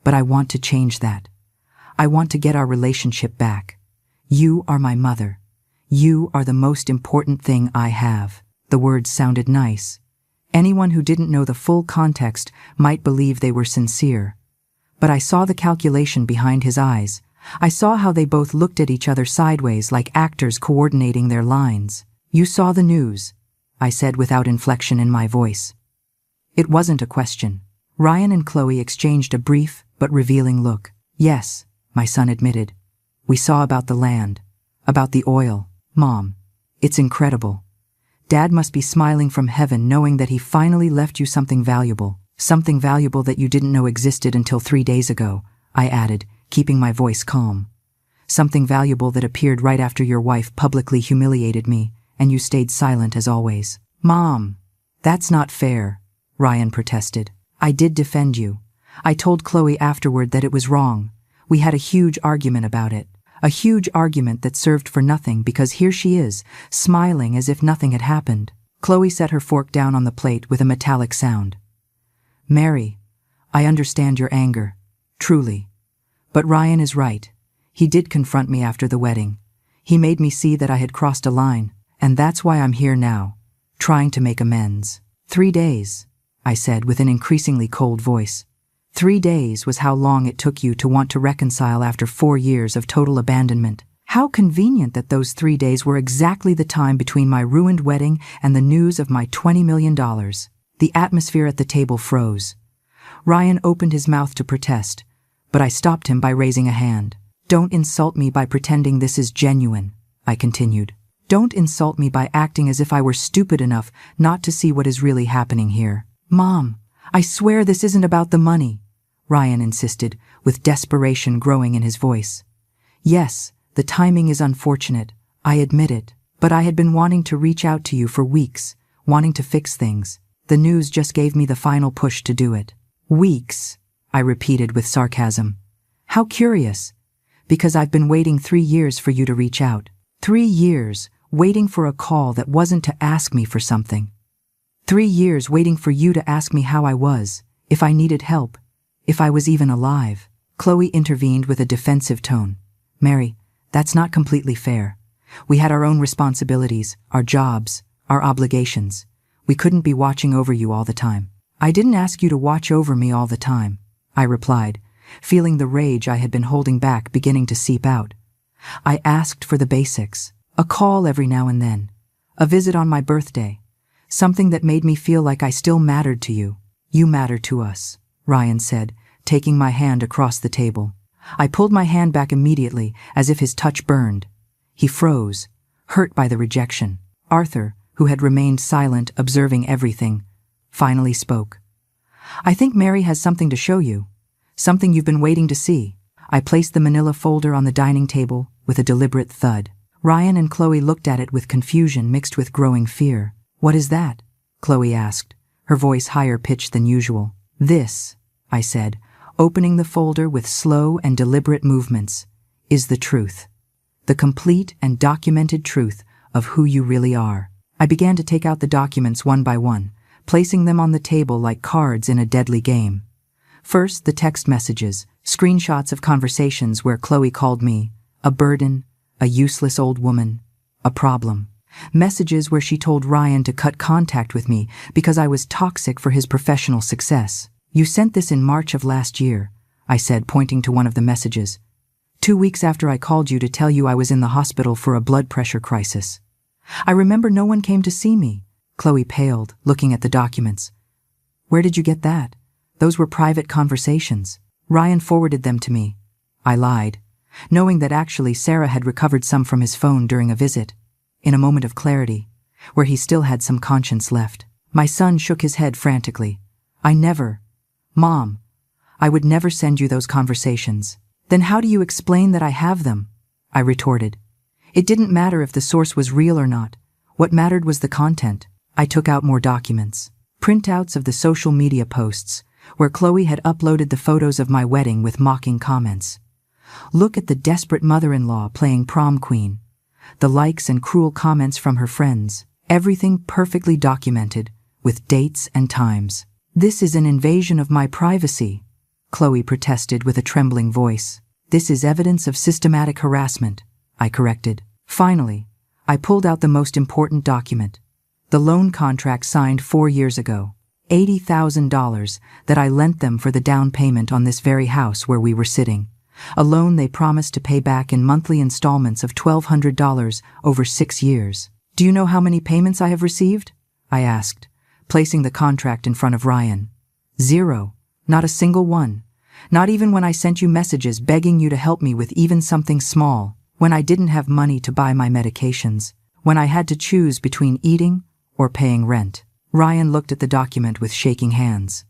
But I want to change that. I want to get our relationship back. You are my mother. You are the most important thing I have." The words sounded nice. Anyone who didn't know the full context might believe they were sincere. But I saw the calculation behind his eyes. I saw how they both looked at each other sideways like actors coordinating their lines. "You saw the news," I said without inflection in my voice. It wasn't a question. Ryan and Chloe exchanged a brief but revealing look. "Yes," my son admitted. "We saw about the land, about the oil. Mom, it's incredible. Dad must be smiling from heaven knowing that he finally left you something valuable that you didn't know existed until 3 days ago," I added, keeping my voice calm. "Something valuable that appeared right after your wife publicly humiliated me, and you stayed silent as always." "Mom, that's not fair," Ryan protested. "I did defend you. I told Chloe afterward that it was wrong. We had a huge argument about it. A huge argument that served for nothing because here she is, smiling as if nothing had happened." Chloe set her fork down on the plate with a metallic sound. "Mary, I understand your anger, truly. But Ryan is right. He did confront me after the wedding. He made me see that I had crossed a line, and that's why I'm here now, trying to make amends. 3 days, I said with an increasingly cold voice. 3 days was how long it took you to want to reconcile after 4 years of total abandonment. How convenient that those 3 days were exactly the time between my ruined wedding and the news of my $20 million. The atmosphere at the table froze. Ryan opened his mouth to protest, but I stopped him by raising a hand. Don't insult me by pretending this is genuine, I continued. Don't insult me by acting as if I were stupid enough not to see what is really happening here. Mom, I swear this isn't about the money, Ryan insisted, with desperation growing in his voice. Yes, the timing is unfortunate, I admit it, but I had been wanting to reach out to you for weeks, wanting to fix things. The news just gave me the final push to do it. Weeks, I repeated with sarcasm. How curious. Because I've been waiting 3 years for you to reach out. 3 years, waiting for a call that wasn't to ask me for something. 3 years waiting for you to ask me how I was, if I needed help, if I was even alive. Chloe intervened with a defensive tone. Mary, that's not completely fair. We had our own responsibilities, our jobs, our obligations. We couldn't be watching over you all the time. I didn't ask you to watch over me all the time, I replied, feeling the rage I had been holding back beginning to seep out. I asked for the basics, a call every now and then, a visit on my birthday, something that made me feel like I still mattered to you. You matter to us, Ryan said, taking my hand across the table. I pulled my hand back immediately, as if his touch burned. He froze, hurt by the rejection. Arthur, who had remained silent, observing everything, finally spoke. I think Mary has something to show you. Something you've been waiting to see. I placed the manila folder on the dining table with a deliberate thud. Ryan and Chloe looked at it with confusion mixed with growing fear. What is that? Chloe asked, her voice higher pitched than usual. This, I said, opening the folder with slow and deliberate movements, is the truth. The complete and documented truth of who you really are. I began to take out the documents one by one, placing them on the table like cards in a deadly game. First, the text messages, screenshots of conversations where Chloe called me a burden, a useless old woman, a problem. Messages where she told Ryan to cut contact with me because I was toxic for his professional success. You sent this in March of last year, I said, pointing to one of the messages. 2 weeks after I called you to tell you I was in the hospital for a blood pressure crisis. I remember no one came to see me. Chloe paled, looking at the documents. Where did you get that? Those were private conversations. Ryan forwarded them to me. I lied, knowing that actually Sarah had recovered some from his phone during a visit, in a moment of clarity, where he still had some conscience left. My son shook his head frantically. I never. Mom, I would never send you those conversations. Then how do you explain that I have them? I retorted. It didn't matter if the source was real or not. What mattered was the content. I took out more documents. Printouts of the social media posts, where Chloe had uploaded the photos of my wedding with mocking comments. Look at the desperate mother-in-law playing prom queen. The likes and cruel comments from her friends. Everything perfectly documented, with dates and times. This is an invasion of my privacy, Chloe protested with a trembling voice. This is evidence of systematic harassment, I corrected. Finally, I pulled out the most important document. The loan contract signed 4 years ago. $80,000 that I lent them for the down payment on this very house where we were sitting. A loan they promised to pay back in monthly installments of $1,200 over 6 years. Do you know how many payments I have received? I asked, placing the contract in front of Ryan. 0. Not a single one. Not even when I sent you messages begging you to help me with even something small. When I didn't have money to buy my medications. When I had to choose between eating or paying rent. Ryan looked at the document with shaking hands.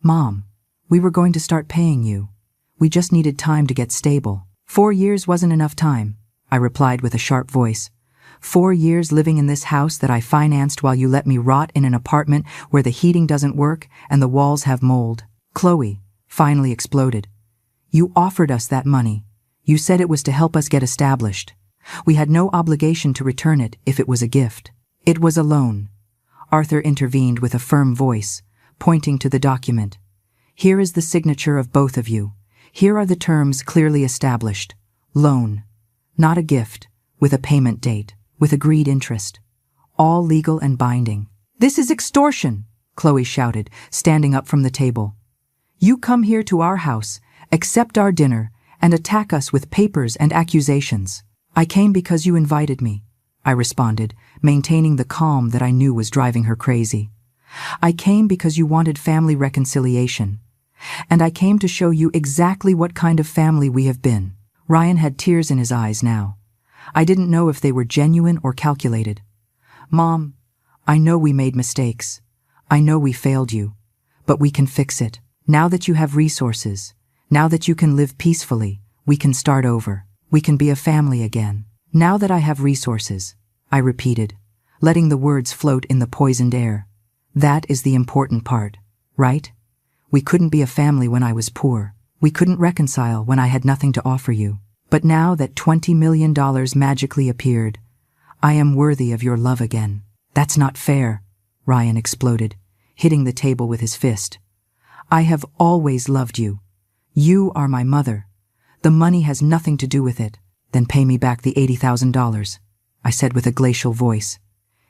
Mom, we were going to start paying you. We just needed time to get stable. 4 years wasn't enough time, I replied with a sharp voice. 4 years living in this house that I financed while you let me rot in an apartment where the heating doesn't work and the walls have mold. Chloe finally exploded. You offered us that money. You said it was to help us get established. We had no obligation to return it if it was a gift. It was a loan. Arthur intervened with a firm voice, pointing to the document. Here is the signature of both of you. Here are the terms clearly established. Loan. Not a gift, with a payment date, with agreed interest. All legal and binding. This is extortion, Chloe shouted, standing up from the table. You come here to our house, accept our dinner, and attack us with papers and accusations. I came because you invited me, I responded, maintaining the calm that I knew was driving her crazy. I came because you wanted family reconciliation. And I came to show you exactly what kind of family we have been. Ryan had tears in his eyes now. I didn't know if they were genuine or calculated. Mom, I know we made mistakes. I know we failed you. But we can fix it. Now that you have resources, now that you can live peacefully, we can start over. We can be a family again. Now that I have resources, I repeated, letting the words float in the poisoned air. That is the important part, right? We couldn't be a family when I was poor. We couldn't reconcile when I had nothing to offer you. But now that $20 million magically appeared, I am worthy of your love again. That's not fair, Ryan exploded, hitting the table with his fist. I have always loved you. You are my mother. The money has nothing to do with it. Then pay me back the $80,000, I said with a glacial voice.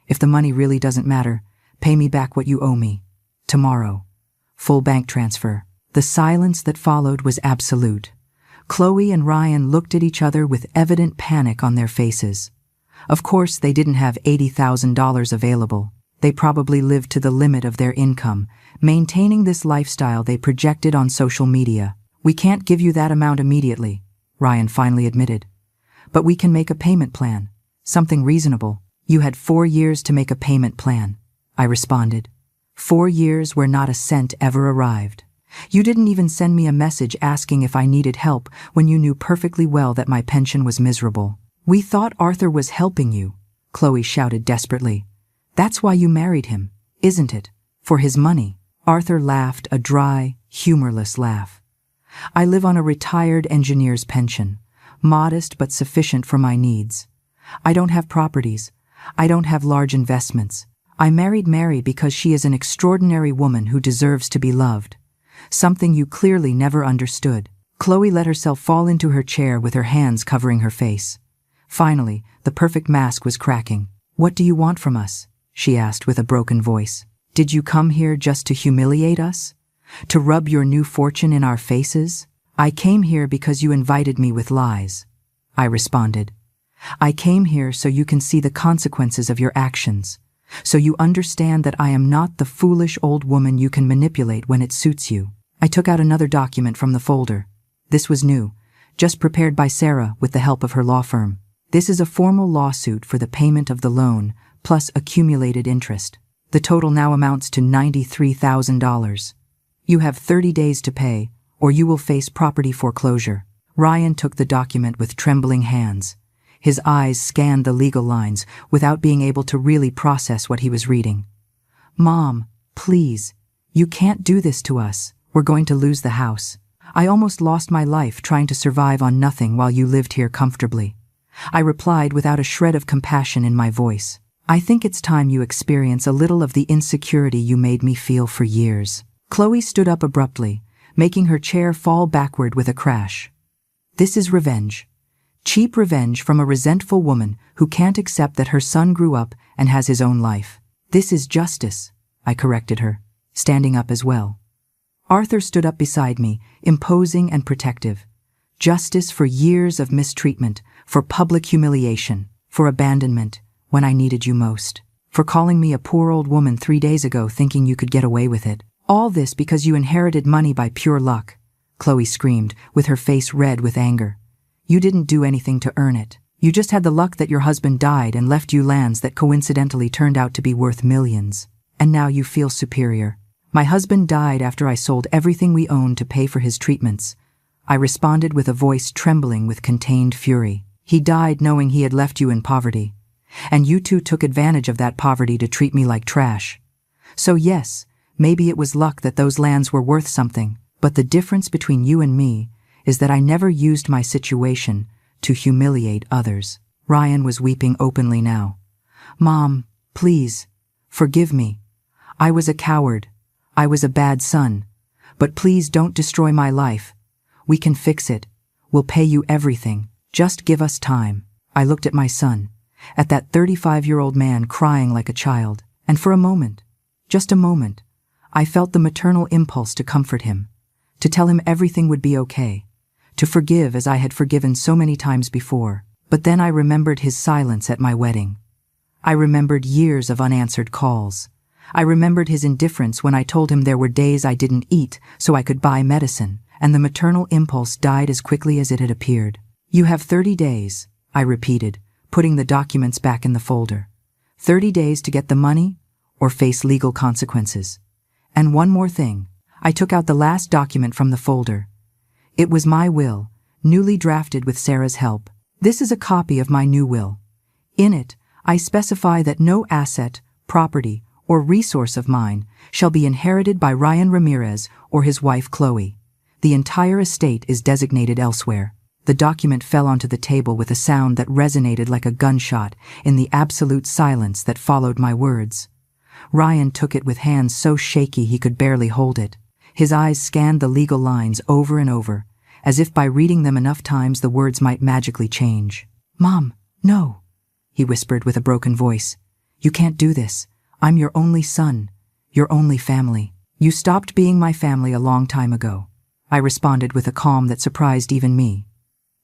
If the money really doesn't matter, pay me back what you owe me. Tomorrow. Full bank transfer. The silence that followed was absolute. Chloe and Ryan looked at each other with evident panic on their faces. Of course, they didn't have $80,000 available. They probably lived to the limit of their income, maintaining this lifestyle they projected on social media. We can't give you that amount immediately, Ryan finally admitted. But we can make a payment plan. Something reasonable. You had 4 years to make a payment plan, I responded. 4 years where not a cent ever arrived. You didn't even send me a message asking if I needed help when you knew perfectly well that my pension was miserable. We thought Arthur was helping you, Chloe shouted desperately. That's why you married him, isn't it? For his money. Arthur laughed, a dry, humorless laugh. I live on a retired engineer's pension, modest but sufficient for my needs. I don't have properties. I don't have large investments. I married Mary because she is an extraordinary woman who deserves to be loved. Something you clearly never understood. Chloe let herself fall into her chair with her hands covering her face. Finally, the perfect mask was cracking. What do you want from us? She asked with a broken voice. Did you come here just to humiliate us? To rub your new fortune in our faces? I came here because you invited me with lies, I responded. I came here so you can see the consequences of your actions, so you understand that I am not the foolish old woman you can manipulate when it suits you. I took out another document from the folder. This was new, just prepared by Sarah with the help of her law firm. This is a formal lawsuit for the payment of the loan, plus accumulated interest. The total now amounts to $93,000. You have 30 days to pay, or you will face property foreclosure. Ryan took the document with trembling hands. His eyes scanned the legal lines without being able to really process what he was reading. Mom, please, you can't do this to us. We're going to lose the house. I almost lost my life trying to survive on nothing while you lived here comfortably. I replied without a shred of compassion in my voice. I think it's time you experience a little of the insecurity you made me feel for years. Chloe stood up abruptly, making her chair fall backward with a crash. This is revenge. Cheap revenge from a resentful woman who can't accept that her son grew up and has his own life. This is justice, I corrected her, standing up as well. Arthur stood up beside me, imposing and protective. Justice for years of mistreatment, for public humiliation, for abandonment when I needed you most, for calling me a poor old woman 3 days ago thinking you could get away with it. All this because you inherited money by pure luck, Chloe screamed, with her face red with anger. You didn't do anything to earn it. You just had the luck that your husband died and left you lands that coincidentally turned out to be worth millions. And now you feel superior. My husband died after I sold everything we owned to pay for his treatments. I responded with a voice trembling with contained fury. He died knowing he had left you in poverty. And you two took advantage of that poverty to treat me like trash. So yes, maybe it was luck that those lands were worth something, but the difference between you and me is that I never used my situation to humiliate others. Ryan was weeping openly now. Mom, please, forgive me. I was a coward. I was a bad son. But please don't destroy my life. We can fix it. We'll pay you everything. Just give us time. I looked at my son, at that 35-year-old man crying like a child, and for a moment, just a moment, I felt the maternal impulse to comfort him, to tell him everything would be okay, to forgive as I had forgiven so many times before. But then I remembered his silence at my wedding. I remembered years of unanswered calls. I remembered his indifference when I told him there were days I didn't eat so I could buy medicine, and the maternal impulse died as quickly as it had appeared. You have 30 days, I repeated, putting the documents back in the folder. 30 days to get the money or face legal consequences. And one more thing. I took out the last document from the folder. It was my will, newly drafted with Sarah's help. This is a copy of my new will. In it, I specify that no asset, property, or resource of mine shall be inherited by Ryan Ramirez or his wife Chloe. The entire estate is designated elsewhere. The document fell onto the table with a sound that resonated like a gunshot in the absolute silence that followed my words. Ryan took it with hands so shaky he could barely hold it. His eyes scanned the legal lines over and over, as if by reading them enough times the words might magically change. "Mom, no," he whispered with a broken voice. "You can't do this. I'm your only son, your only family. You stopped being my family a long time ago," I responded with a calm that surprised even me.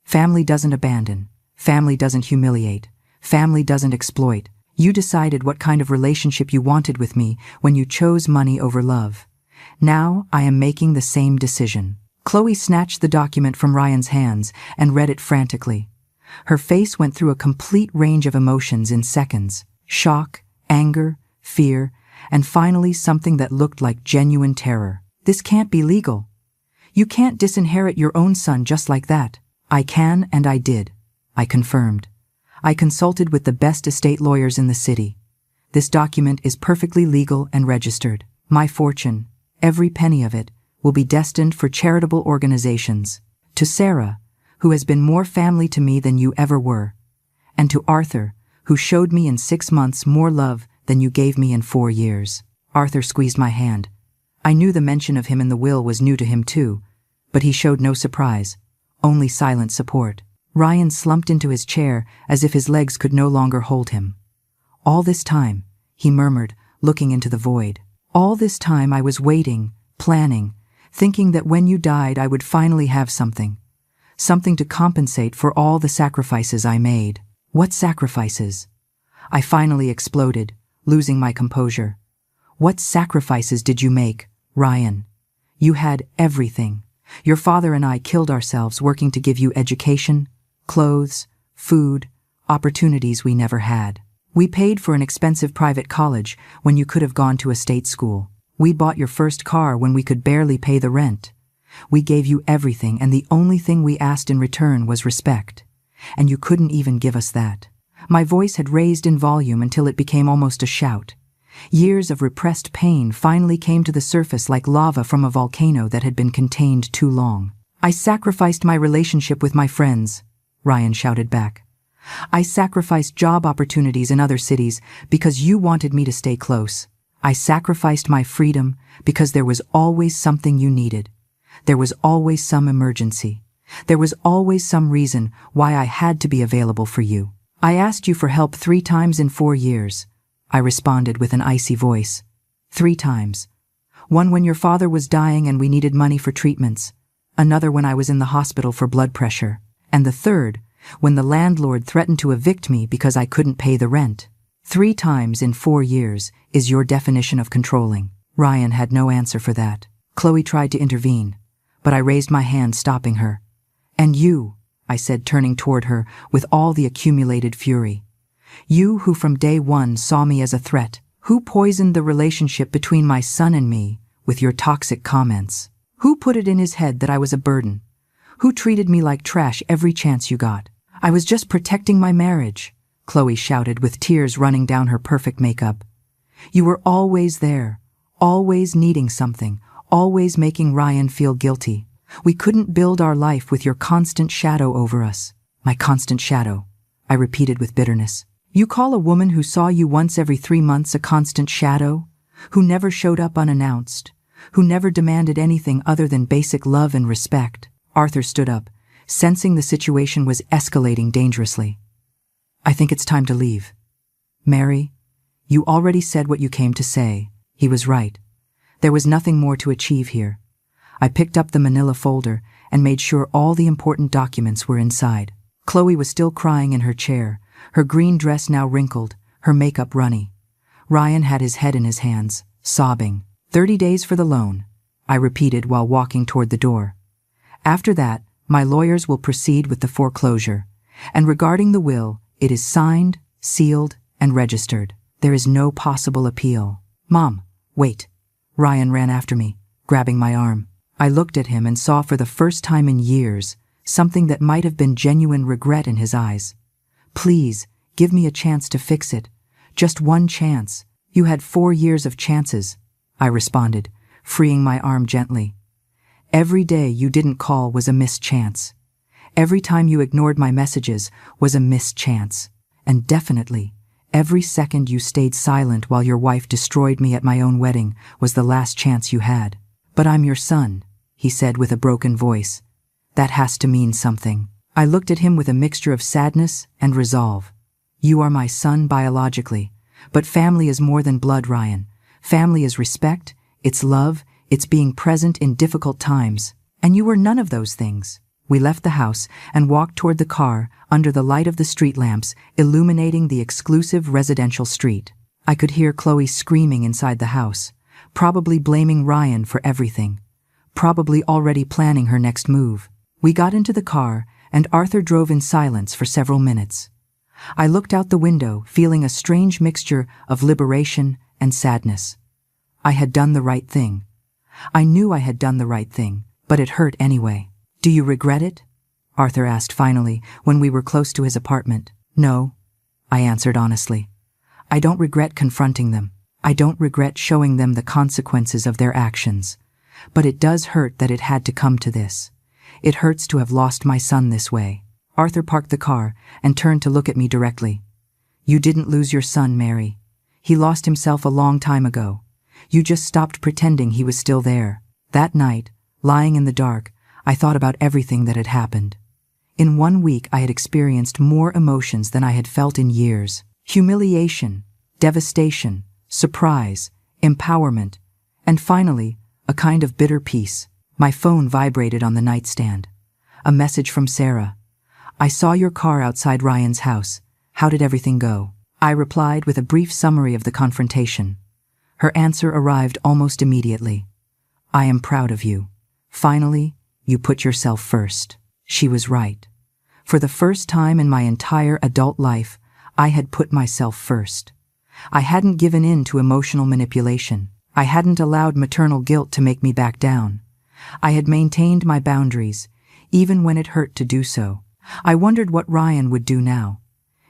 Family doesn't abandon. Family doesn't humiliate. Family doesn't exploit. You decided what kind of relationship you wanted with me when you chose money over love. Now I am making the same decision. Chloe snatched the document from Ryan's hands and read it frantically. Her face went through a complete range of emotions in seconds. Shock, anger, fear, and finally something that looked like genuine terror. "This can't be legal. You can't disinherit your own son just like that." "I can, and I did," I confirmed. "I consulted with the best estate lawyers in the city. This document is perfectly legal and registered. My fortune, every penny of it, will be destined for charitable organizations. To Sarah, who has been more family to me than you ever were, and to Arthur, who showed me in 6 months more love than you gave me in 4 years." Arthur squeezed my hand. I knew the mention of him in the will was new to him too, but he showed no surprise, only silent support. Ryan slumped into his chair as if his legs could no longer hold him. "All this time," he murmured, looking into the void. "All this time I was waiting, planning, thinking that when you died I would finally have something. Something to compensate for all the sacrifices I made." "What sacrifices?" I finally exploded, losing my composure. "What sacrifices did you make, Ryan? You had everything. Your father and I killed ourselves working to give you education, clothes, food, opportunities we never had. We paid for an expensive private college when you could have gone to a state school. We bought your first car when we could barely pay the rent. We gave you everything, and the only thing we asked in return was respect. And you couldn't even give us that." My voice had raised in volume until it became almost a shout. Years of repressed pain finally came to the surface like lava from a volcano that had been contained too long. "I sacrificed my relationship with my friends," Ryan shouted back. "I sacrificed job opportunities in other cities because you wanted me to stay close. I sacrificed my freedom because there was always something you needed. There was always some emergency. There was always some reason why I had to be available for you. I asked you for help 3 times in 4 years. I responded with an icy voice. 3 times. One when your father was dying and we needed money for treatments. Another when I was in the hospital for blood pressure. And the third, when the landlord threatened to evict me because I couldn't pay the rent. 3 times in 4 years is your definition of controlling." Ryan had no answer for that. Chloe tried to intervene, but I raised my hand, stopping her. "And you," I said, turning toward her with all the accumulated fury. "You who from day one saw me as a threat, who poisoned the relationship between my son and me with your toxic comments, who put it in his head that I was a burden, who treated me like trash every chance you got. I was just protecting my marriage," Chloe shouted with tears running down her perfect makeup. "You were always there, always needing something, always making Ryan feel guilty. We couldn't build our life with your constant shadow over us." "My constant shadow," I repeated with bitterness. "You call a woman who saw you once every 3 months a constant shadow? Who never showed up unannounced? Who never demanded anything other than basic love and respect?" Arthur stood up, sensing the situation was escalating dangerously. "I think it's time to leave." "Mary, you already said what you came to say." He was right. There was nothing more to achieve here. I picked up the manila folder and made sure all the important documents were inside. Chloe was still crying in her chair, her green dress now wrinkled, her makeup runny. Ryan had his head in his hands, sobbing. 30 days for the loan, I repeated while walking toward the door. After that, my lawyers will proceed with the foreclosure. And regarding the will, it is signed, sealed, and registered. There is no possible appeal. "Mom, wait." Ryan ran after me, grabbing my arm. I looked at him and saw for the first time in years something that might have been genuine regret in his eyes. "Please, give me a chance to fix it. Just one chance. You had 4 years of chances," I responded, freeing my arm gently. "Every day you didn't call was a missed chance. Every time you ignored my messages was a missed chance. And definitely, every second you stayed silent while your wife destroyed me at my own wedding was the last chance you had. But I'm your son," he said with a broken voice. "That has to mean something." I looked at him with a mixture of sadness and resolve. "You are my son biologically, but family is more than blood, Ryan. Family is respect, it's love, it's being present in difficult times. And you were none of those things." We left the house and walked toward the car under the light of the street lamps illuminating the exclusive residential street. I could hear Chloe screaming inside the house, probably blaming Ryan for everything, probably already planning her next move. We got into the car and Arthur drove in silence for several minutes. I looked out the window, feeling a strange mixture of liberation and sadness. I had done the right thing. I knew I had done the right thing, but it hurt anyway. "Do you regret it?" Arthur asked finally when we were close to his apartment. "No," I answered honestly. "I don't regret confronting them. I don't regret showing them the consequences of their actions. But it does hurt that it had to come to this. It hurts to have lost my son this way." Arthur parked the car and turned to look at me directly. "You didn't lose your son, Mary. He lost himself a long time ago. You just stopped pretending he was still there." That night, lying in the dark, I thought about everything that had happened. In 1 week, I had experienced more emotions than I had felt in years. Humiliation, devastation, surprise, empowerment, and finally, a kind of bitter peace. My phone vibrated on the nightstand. A message from Sarah. "I saw your car outside Ryan's house. How did everything go?" I replied with a brief summary of the confrontation. Her answer arrived almost immediately. "I am proud of you. Finally, you put yourself first." She was right. For the first time in my entire adult life, I had put myself first. I hadn't given in to emotional manipulation. I hadn't allowed maternal guilt to make me back down. I had maintained my boundaries, even when it hurt to do so. I wondered what Ryan would do now.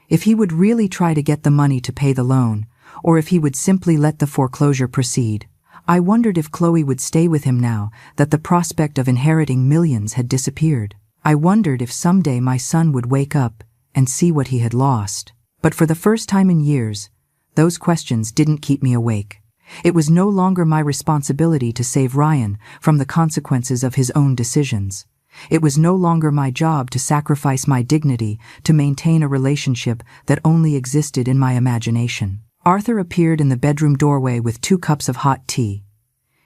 If he would really try to get the money to pay the loan, or if he would simply let the foreclosure proceed. I wondered if Chloe would stay with him now that the prospect of inheriting millions had disappeared. I wondered if someday my son would wake up and see what he had lost. But for the first time in years, those questions didn't keep me awake. It was no longer my responsibility to save Ryan from the consequences of his own decisions. It was no longer my job to sacrifice my dignity to maintain a relationship that only existed in my imagination. Arthur appeared in the bedroom doorway with 2 cups of hot tea.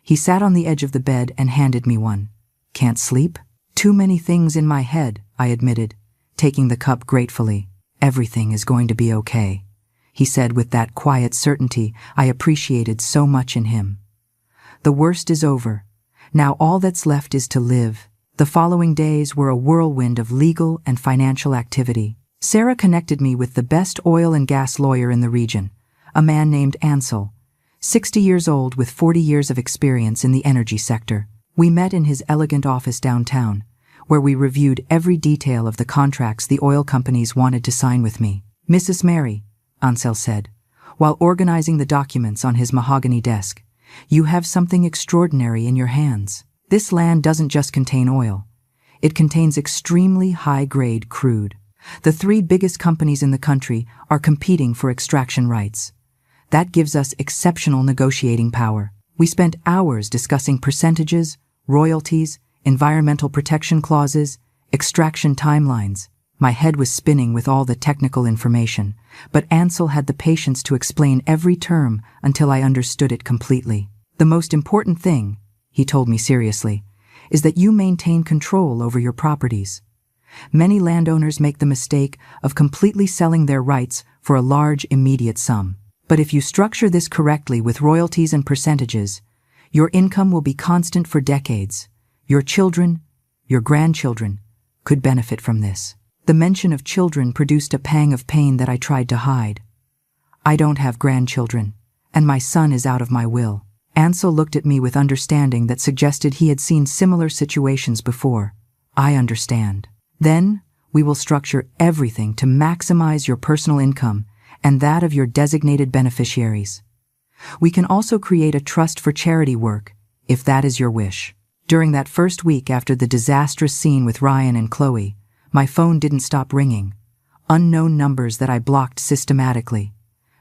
He sat on the edge of the bed and handed me one. "Can't sleep?" "Too many things in my head," I admitted, taking the cup gratefully. "Everything is going to be okay," he said with that quiet certainty I appreciated so much in him. "The worst is over. Now all that's left is to live." The following days were a whirlwind of legal and financial activity. Sarah connected me with the best oil and gas lawyer in the region, a man named Ansel, 60 years old with 40 years of experience in the energy sector. We met in his elegant office downtown, where we reviewed every detail of the contracts the oil companies wanted to sign with me. "Mrs. Mary," Ansel said, while organizing the documents on his mahogany desk, "you have something extraordinary in your hands. This land doesn't just contain oil. It contains extremely high-grade crude. The 3 biggest companies in the country are competing for extraction rights. That gives us exceptional negotiating power." We spent hours discussing percentages, royalties, environmental protection clauses, extraction timelines. My head was spinning with all the technical information, but Ansel had the patience to explain every term until I understood it completely. The most important thing, he told me seriously, is that you maintain control over your properties. Many landowners make the mistake of completely selling their rights for a large immediate sum. But if you structure this correctly with royalties and percentages, your income will be constant for decades. Your children, your grandchildren, could benefit from this. The mention of children produced a pang of pain that I tried to hide. I don't have grandchildren, and my son is out of my will. Ansel looked at me with understanding that suggested he had seen similar situations before. I understand. Then, we will structure everything to maximize your personal income and that of your designated beneficiaries. We can also create a trust for charity work, if that is your wish. During that first week after the disastrous scene with Ryan and Chloe, my phone didn't stop ringing. Unknown numbers that I blocked systematically.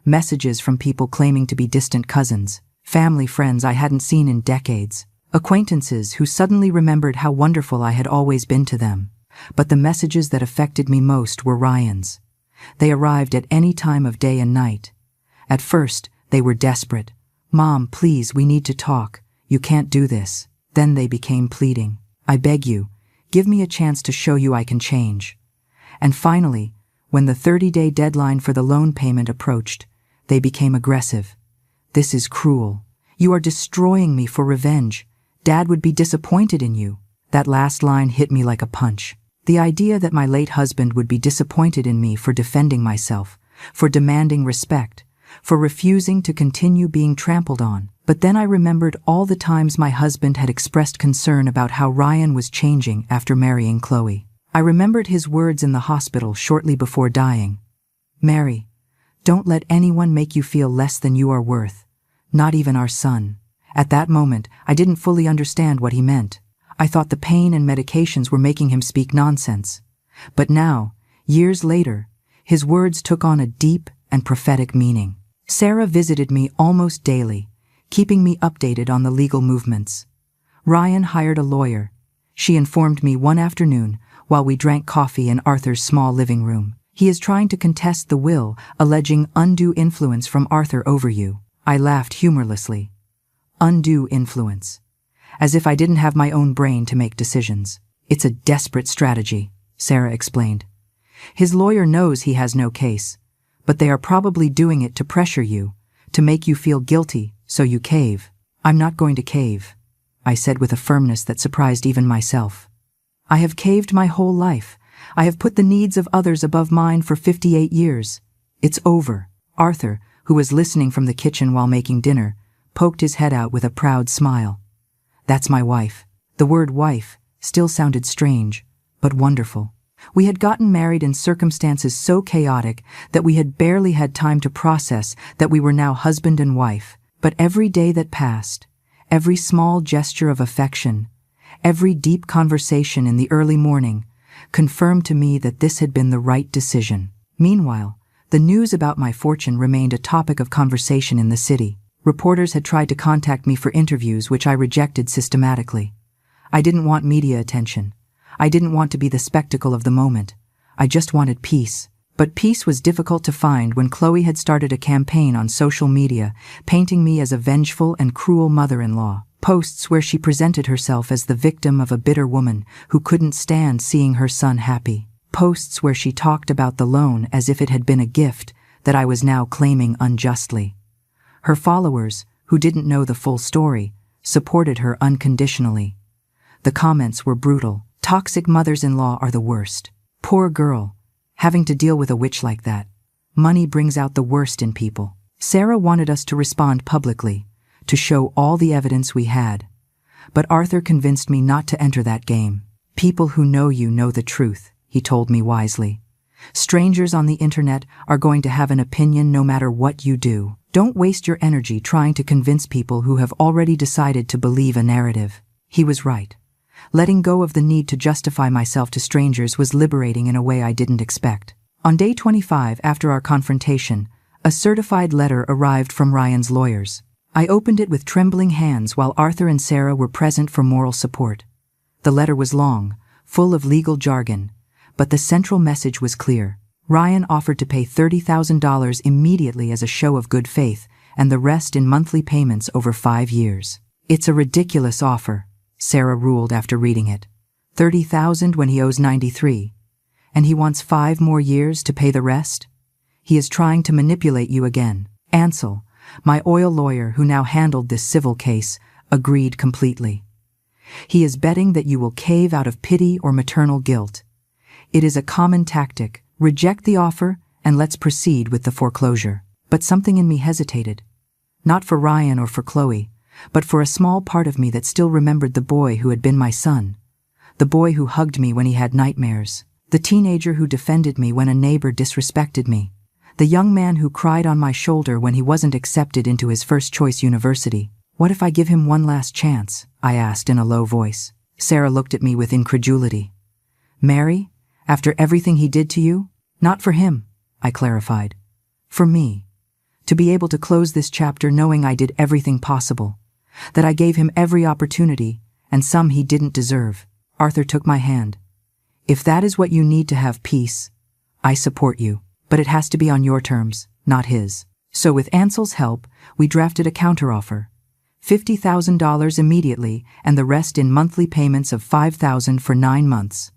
Messages from people claiming to be distant cousins, family friends I hadn't seen in decades, acquaintances who suddenly remembered how wonderful I had always been to them. But the messages that affected me most were Ryan's. They arrived at any time of day and night. At first, they were desperate. "Mom, please, we need to talk. You can't do this." Then they became pleading. "I beg you, give me a chance to show you I can change." And finally, when the 30-day deadline for the loan payment approached, they became aggressive. "This is cruel. You are destroying me for revenge. Dad would be disappointed in you." That last line hit me like a punch. The idea that my late husband would be disappointed in me for defending myself, for demanding respect, for refusing to continue being trampled on. But then I remembered all the times my husband had expressed concern about how Ryan was changing after marrying Chloe. I remembered his words in the hospital shortly before dying. "Mary, don't let anyone make you feel less than you are worth, not even our son." At that moment, I didn't fully understand what he meant. I thought the pain and medications were making him speak nonsense. But now, years later, his words took on a deep and prophetic meaning. Sarah visited me almost daily, keeping me updated on the legal movements. Ryan hired a lawyer. She informed me one afternoon while we drank coffee in Arthur's small living room. "He is trying to contest the will, alleging undue influence from Arthur over you." I laughed humorlessly. Undue influence. As if I didn't have my own brain to make decisions. "It's a desperate strategy," Sarah explained. "His lawyer knows he has no case, but they are probably doing it to pressure you, to make you feel guilty, so you cave." "I'm not going to cave," I said with a firmness that surprised even myself. "I have caved my whole life. I have put the needs of others above mine for 58 years. It's over." Arthur, who was listening from the kitchen while making dinner, poked his head out with a proud smile. "That's my wife." The word wife still sounded strange, but wonderful. We had gotten married in circumstances so chaotic that we had barely had time to process that we were now husband and wife. But every day that passed, every small gesture of affection, every deep conversation in the early morning, confirmed to me that this had been the right decision. Meanwhile, the news about my fortune remained a topic of conversation in the city. Reporters had tried to contact me for interviews, which I rejected systematically. I didn't want media attention. I didn't want to be the spectacle of the moment. I just wanted peace. But peace was difficult to find when Chloe had started a campaign on social media, painting me as a vengeful and cruel mother-in-law. Posts where she presented herself as the victim of a bitter woman who couldn't stand seeing her son happy. Posts where she talked about the loan as if it had been a gift that I was now claiming unjustly. Her followers, who didn't know the full story, supported her unconditionally. The comments were brutal. "Toxic mothers-in-law are the worst. Poor girl, having to deal with a witch like that. Money brings out the worst in people." Sarah wanted us to respond publicly, to show all the evidence we had. But Arthur convinced me not to enter that game. "People who know you know the truth," he told me wisely. "Strangers on the internet are going to have an opinion no matter what you do. Don't waste your energy trying to convince people who have already decided to believe a narrative." He was right. Letting go of the need to justify myself to strangers was liberating in a way I didn't expect. On day 25 after our confrontation, a certified letter arrived from Ryan's lawyers. I opened it with trembling hands while Arthur and Sarah were present for moral support. The letter was long, full of legal jargon, but the central message was clear. Ryan offered to pay $30,000 immediately as a show of good faith, and the rest in monthly payments over 5 years. It's a ridiculous offer, Sarah ruled after reading it. $30,000 when he owes 93. And he wants 5 more years to pay the rest? He is trying to manipulate you again. Ansel, my oil lawyer who now handled this civil case, agreed completely. He is betting that you will cave out of pity or maternal guilt. It is a common tactic. Reject the offer and let's proceed with the foreclosure. But something in me hesitated. Not for Ryan or for Chloe, but for a small part of me that still remembered the boy who had been my son. The boy who hugged me when he had nightmares. The teenager who defended me when a neighbor disrespected me. The young man who cried on my shoulder when he wasn't accepted into his first-choice university. What if I give him one last chance? I asked in a low voice. Sarah looked at me with incredulity. Mary, after everything he did to you? Not for him, I clarified. For me. To be able to close this chapter knowing I did everything possible. That I gave him every opportunity, and some he didn't deserve. Arthur took my hand. If that is what you need to have peace, I support you. But it has to be on your terms, not his. So with Ansel's help, we drafted a counteroffer. $50,000 immediately and the rest in monthly payments of $5,000 for 9 months.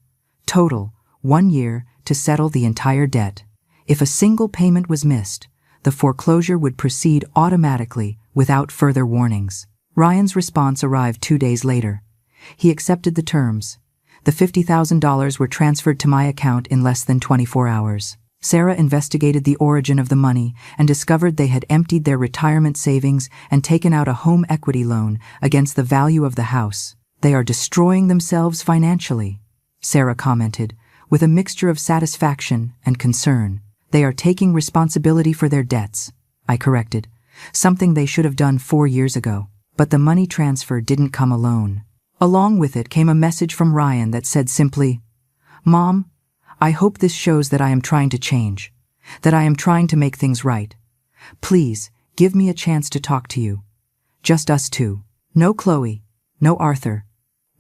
Total, 1 year, to settle the entire debt. If a single payment was missed, the foreclosure would proceed automatically without further warnings. Ryan's response arrived 2 days later. He accepted the terms. The $50,000 were transferred to my account in less than 24 hours. Sarah investigated the origin of the money and discovered they had emptied their retirement savings and taken out a home equity loan against the value of the house. They are destroying themselves financially, Sarah commented, with a mixture of satisfaction and concern. They are taking responsibility for their debts, I corrected, something they should have done 4 years ago. But the money transfer didn't come alone. Along with it came a message from Ryan that said simply, Mom, I hope this shows that I am trying to change, that I am trying to make things right. Please, give me a chance to talk to you. Just us two. No Chloe, no Arthur,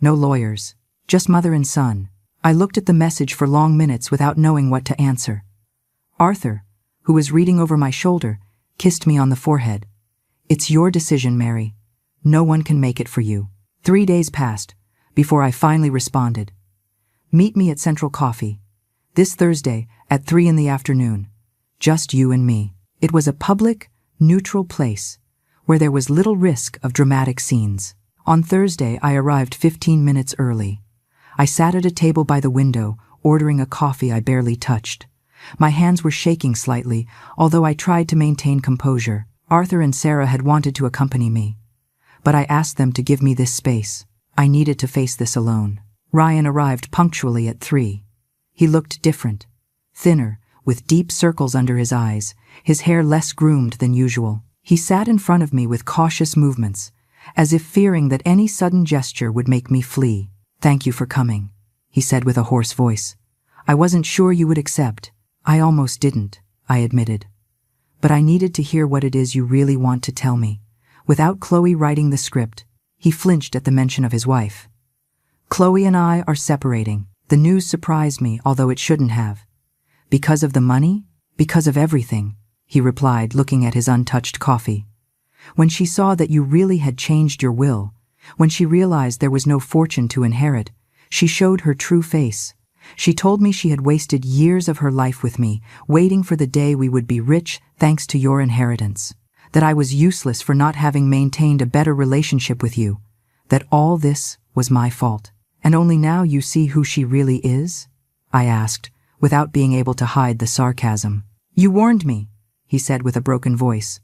no lawyers, just mother and son. I looked at the message for long minutes without knowing what to answer. Arthur, who was reading over my shoulder, kissed me on the forehead. It's your decision, Mary. No one can make it for you. 3 days passed before I finally responded. Meet me at Central Coffee. This Thursday at 3 in the afternoon. Just you and me. It was a public, neutral place where there was little risk of dramatic scenes. On Thursday, I arrived 15 minutes early. I sat at a table by the window, ordering a coffee I barely touched. My hands were shaking slightly, although I tried to maintain composure. Arthur and Sarah had wanted to accompany me, but I asked them to give me this space. I needed to face this alone. Ryan arrived punctually at 3. He looked different, thinner, with deep circles under his eyes, his hair less groomed than usual. He sat in front of me with cautious movements, as if fearing that any sudden gesture would make me flee. Thank you for coming, he said with a hoarse voice. I wasn't sure you would accept. I almost didn't, I admitted. But I needed to hear what it is you really want to tell me. Without Chloe writing the script, he flinched at the mention of his wife. Chloe and I are separating. The news surprised me, although it shouldn't have. Because of the money? Because of everything, he replied, looking at his untouched coffee. When she saw that you really had changed your will, when she realized there was no fortune to inherit, she showed her true face. She told me she had wasted years of her life with me, waiting for the day we would be rich thanks to your inheritance. That I was useless for not having maintained a better relationship with you. That all this was my fault. And only now you see who she really is? I asked, without being able to hide the sarcasm. You warned me, he said with a broken voice.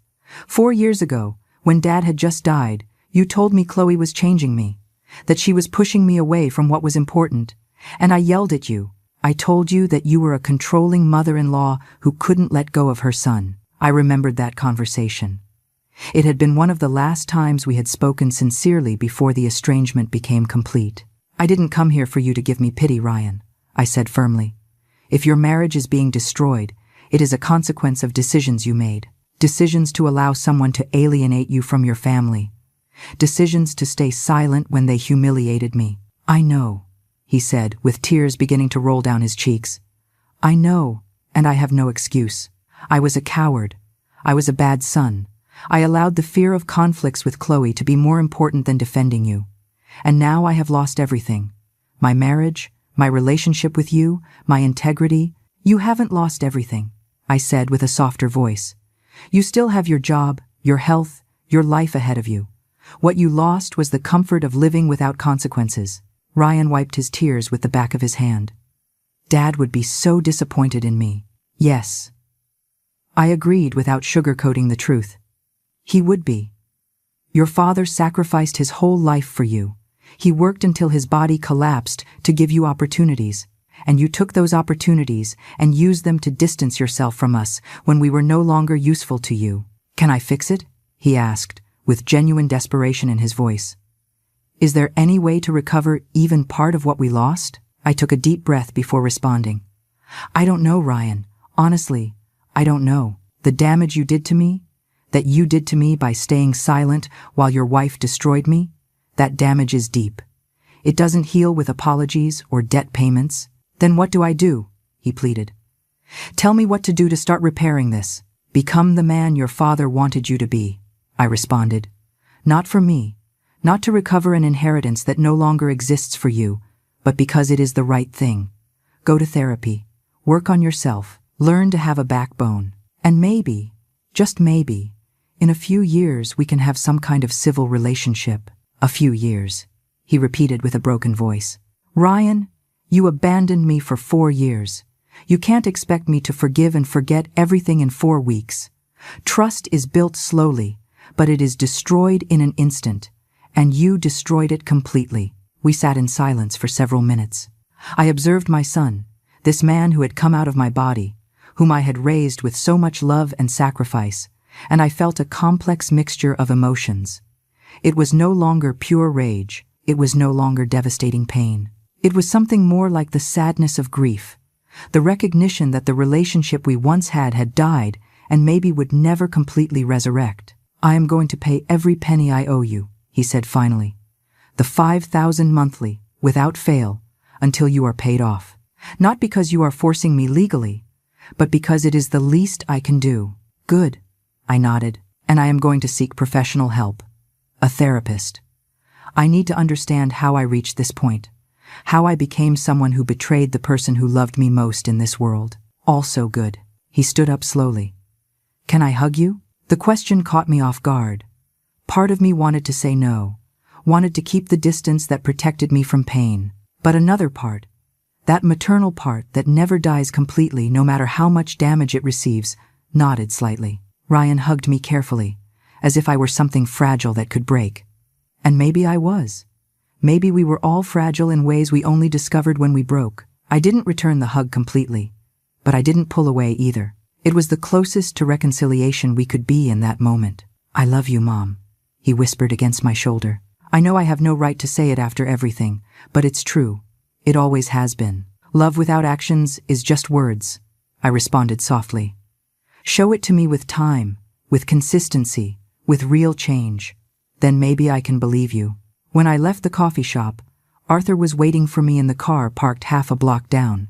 4 years ago, when Dad had just died, you told me Chloe was changing me, that she was pushing me away from what was important. And I yelled at you. I told you that you were a controlling mother-in-law who couldn't let go of her son. I remembered that conversation. It had been one of the last times we had spoken sincerely before the estrangement became complete. I didn't come here for you to give me pity, Ryan, I said firmly. If your marriage is being destroyed, it is a consequence of decisions you made. Decisions to allow someone to alienate you from your family. Decisions to stay silent when they humiliated me. I know, he said, with tears beginning to roll down his cheeks. I know, and I have no excuse. I was a coward. I was a bad son. I allowed the fear of conflicts with Chloe to be more important than defending you. And now I have lost everything. My marriage, my relationship with you, my integrity. You haven't lost everything, I said with a softer voice. You still have your job, your health, your life ahead of you. What you lost was the comfort of living without consequences. Ryan wiped his tears with the back of his hand. Dad would be so disappointed in me. Yes. I agreed without sugarcoating the truth. He would be. Your father sacrificed his whole life for you. He worked until his body collapsed to give you opportunities, and you took those opportunities and used them to distance yourself from us when we were no longer useful to you. Can I fix it? He asked, with genuine desperation in his voice. Is there any way to recover even part of what we lost? I took a deep breath before responding. I don't know, Ryan. Honestly, I don't know. The damage you did to me, that you did to me by staying silent while your wife destroyed me, that damage is deep. It doesn't heal with apologies or debt payments. Then what do I do? He pleaded. Tell me what to do to start repairing this. Become the man your father wanted you to be, I responded. Not for me, not to recover an inheritance that no longer exists for you, but because it is the right thing. Go to therapy, work on yourself, learn to have a backbone, and maybe, just maybe, in a few years we can have some kind of civil relationship. A few years, he repeated with a broken voice. Ryan, you abandoned me for 4 years. You can't expect me to forgive and forget everything in 4 weeks. Trust is built slowly, but it is destroyed in an instant, and you destroyed it completely. We sat in silence for several minutes. I observed my son, this man who had come out of my body, whom I had raised with so much love and sacrifice, and I felt a complex mixture of emotions. It was no longer pure rage. It was no longer devastating pain. It was something more like the sadness of grief, the recognition that the relationship we once had died and maybe would never completely resurrect. I am going to pay every penny I owe you, he said finally. The $5,000 monthly, without fail, until you are paid off. Not because you are forcing me legally, but because it is the least I can do. Good, I nodded, and I am going to seek professional help. A therapist. I need to understand how I reached this point, how I became someone who betrayed the person who loved me most in this world. Also good. He stood up slowly. Can I hug you? The question caught me off guard. Part of me wanted to say no, wanted to keep the distance that protected me from pain. But another part, that maternal part that never dies completely no matter how much damage it receives, nodded slightly. Ryan hugged me carefully, as if I were something fragile that could break. And maybe I was. Maybe we were all fragile in ways we only discovered when we broke. I didn't return the hug completely, but I didn't pull away either. It was the closest to reconciliation we could be in that moment. I love you, Mom, he whispered against my shoulder. I know I have no right to say it after everything, but it's true. It always has been. Love without actions is just words, I responded softly. Show it to me with time, with consistency, with real change. Then maybe I can believe you. When I left the coffee shop, Arthur was waiting for me in the car parked half a block down.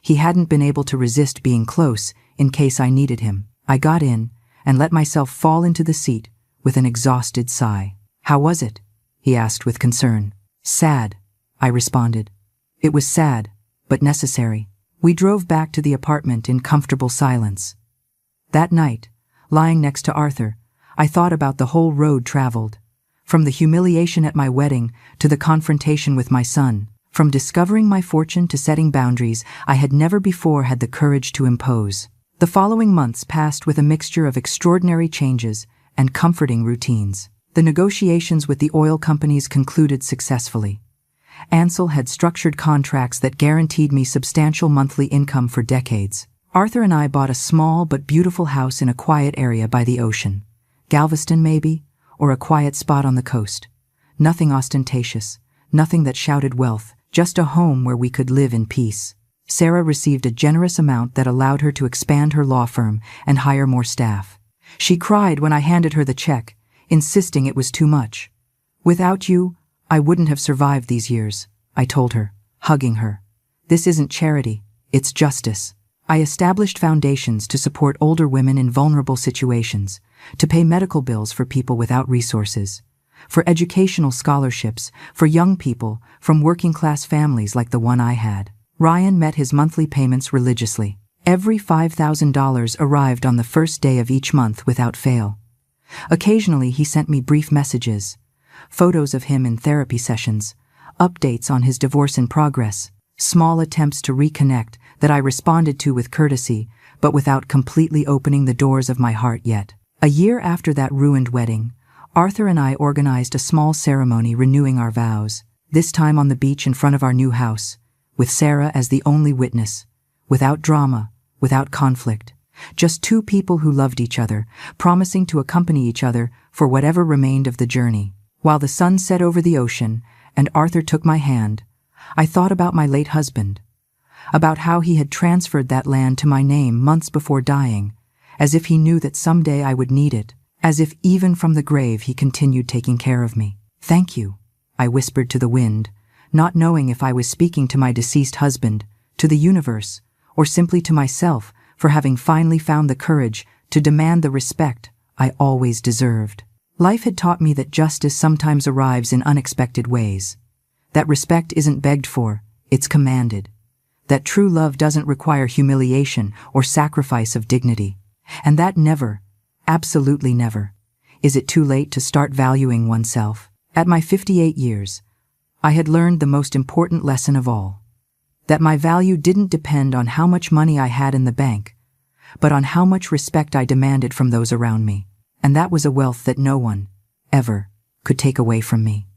He hadn't been able to resist being close in case I needed him. I got in and let myself fall into the seat with an exhausted sigh. How was it? He asked with concern. Sad, I responded. It was sad, but necessary. We drove back to the apartment in comfortable silence. That night, lying next to Arthur, I thought about the whole road traveled. From the humiliation at my wedding to the confrontation with my son, from discovering my fortune to setting boundaries I had never before had the courage to impose. The following months passed with a mixture of extraordinary changes and comforting routines. The negotiations with the oil companies concluded successfully. Ansel had structured contracts that guaranteed me substantial monthly income for decades. Arthur and I bought a small but beautiful house in a quiet area by the ocean. Galveston, maybe, or a quiet spot on the coast. Nothing ostentatious, nothing that shouted wealth, just a home where we could live in peace. Sarah received a generous amount that allowed her to expand her law firm and hire more staff. She cried when I handed her the check, insisting it was too much. Without you, I wouldn't have survived these years, I told her, hugging her. This isn't charity, it's justice. I established foundations to support older women in vulnerable situations, to pay medical bills for people without resources, for educational scholarships, for young people from working-class families like the one I had. Ryan met his monthly payments religiously. Every $5,000 arrived on the first day of each month without fail. Occasionally he sent me brief messages, photos of him in therapy sessions, updates on his divorce in progress, small attempts to reconnect that I responded to with courtesy, but without completely opening the doors of my heart yet. A year after that ruined wedding, Arthur and I organized a small ceremony renewing our vows, this time on the beach in front of our new house, with Sarah as the only witness, without drama, without conflict, just two people who loved each other, promising to accompany each other for whatever remained of the journey. While the sun set over the ocean and Arthur took my hand, I thought about my late husband, about how he had transferred that land to my name months before dying, as if he knew that someday I would need it, as if even from the grave he continued taking care of me. "Thank you," I whispered to the wind, not knowing if I was speaking to my deceased husband, to the universe, or simply to myself for having finally found the courage to demand the respect I always deserved. Life had taught me that justice sometimes arrives in unexpected ways, that respect isn't begged for, it's commanded, that true love doesn't require humiliation or sacrifice of dignity, and that never, absolutely never, is it too late to start valuing oneself. At my 58 years, I had learned the most important lesson of all, that my value didn't depend on how much money I had in the bank, but on how much respect I demanded from those around me, and that was a wealth that no one, ever, could take away from me.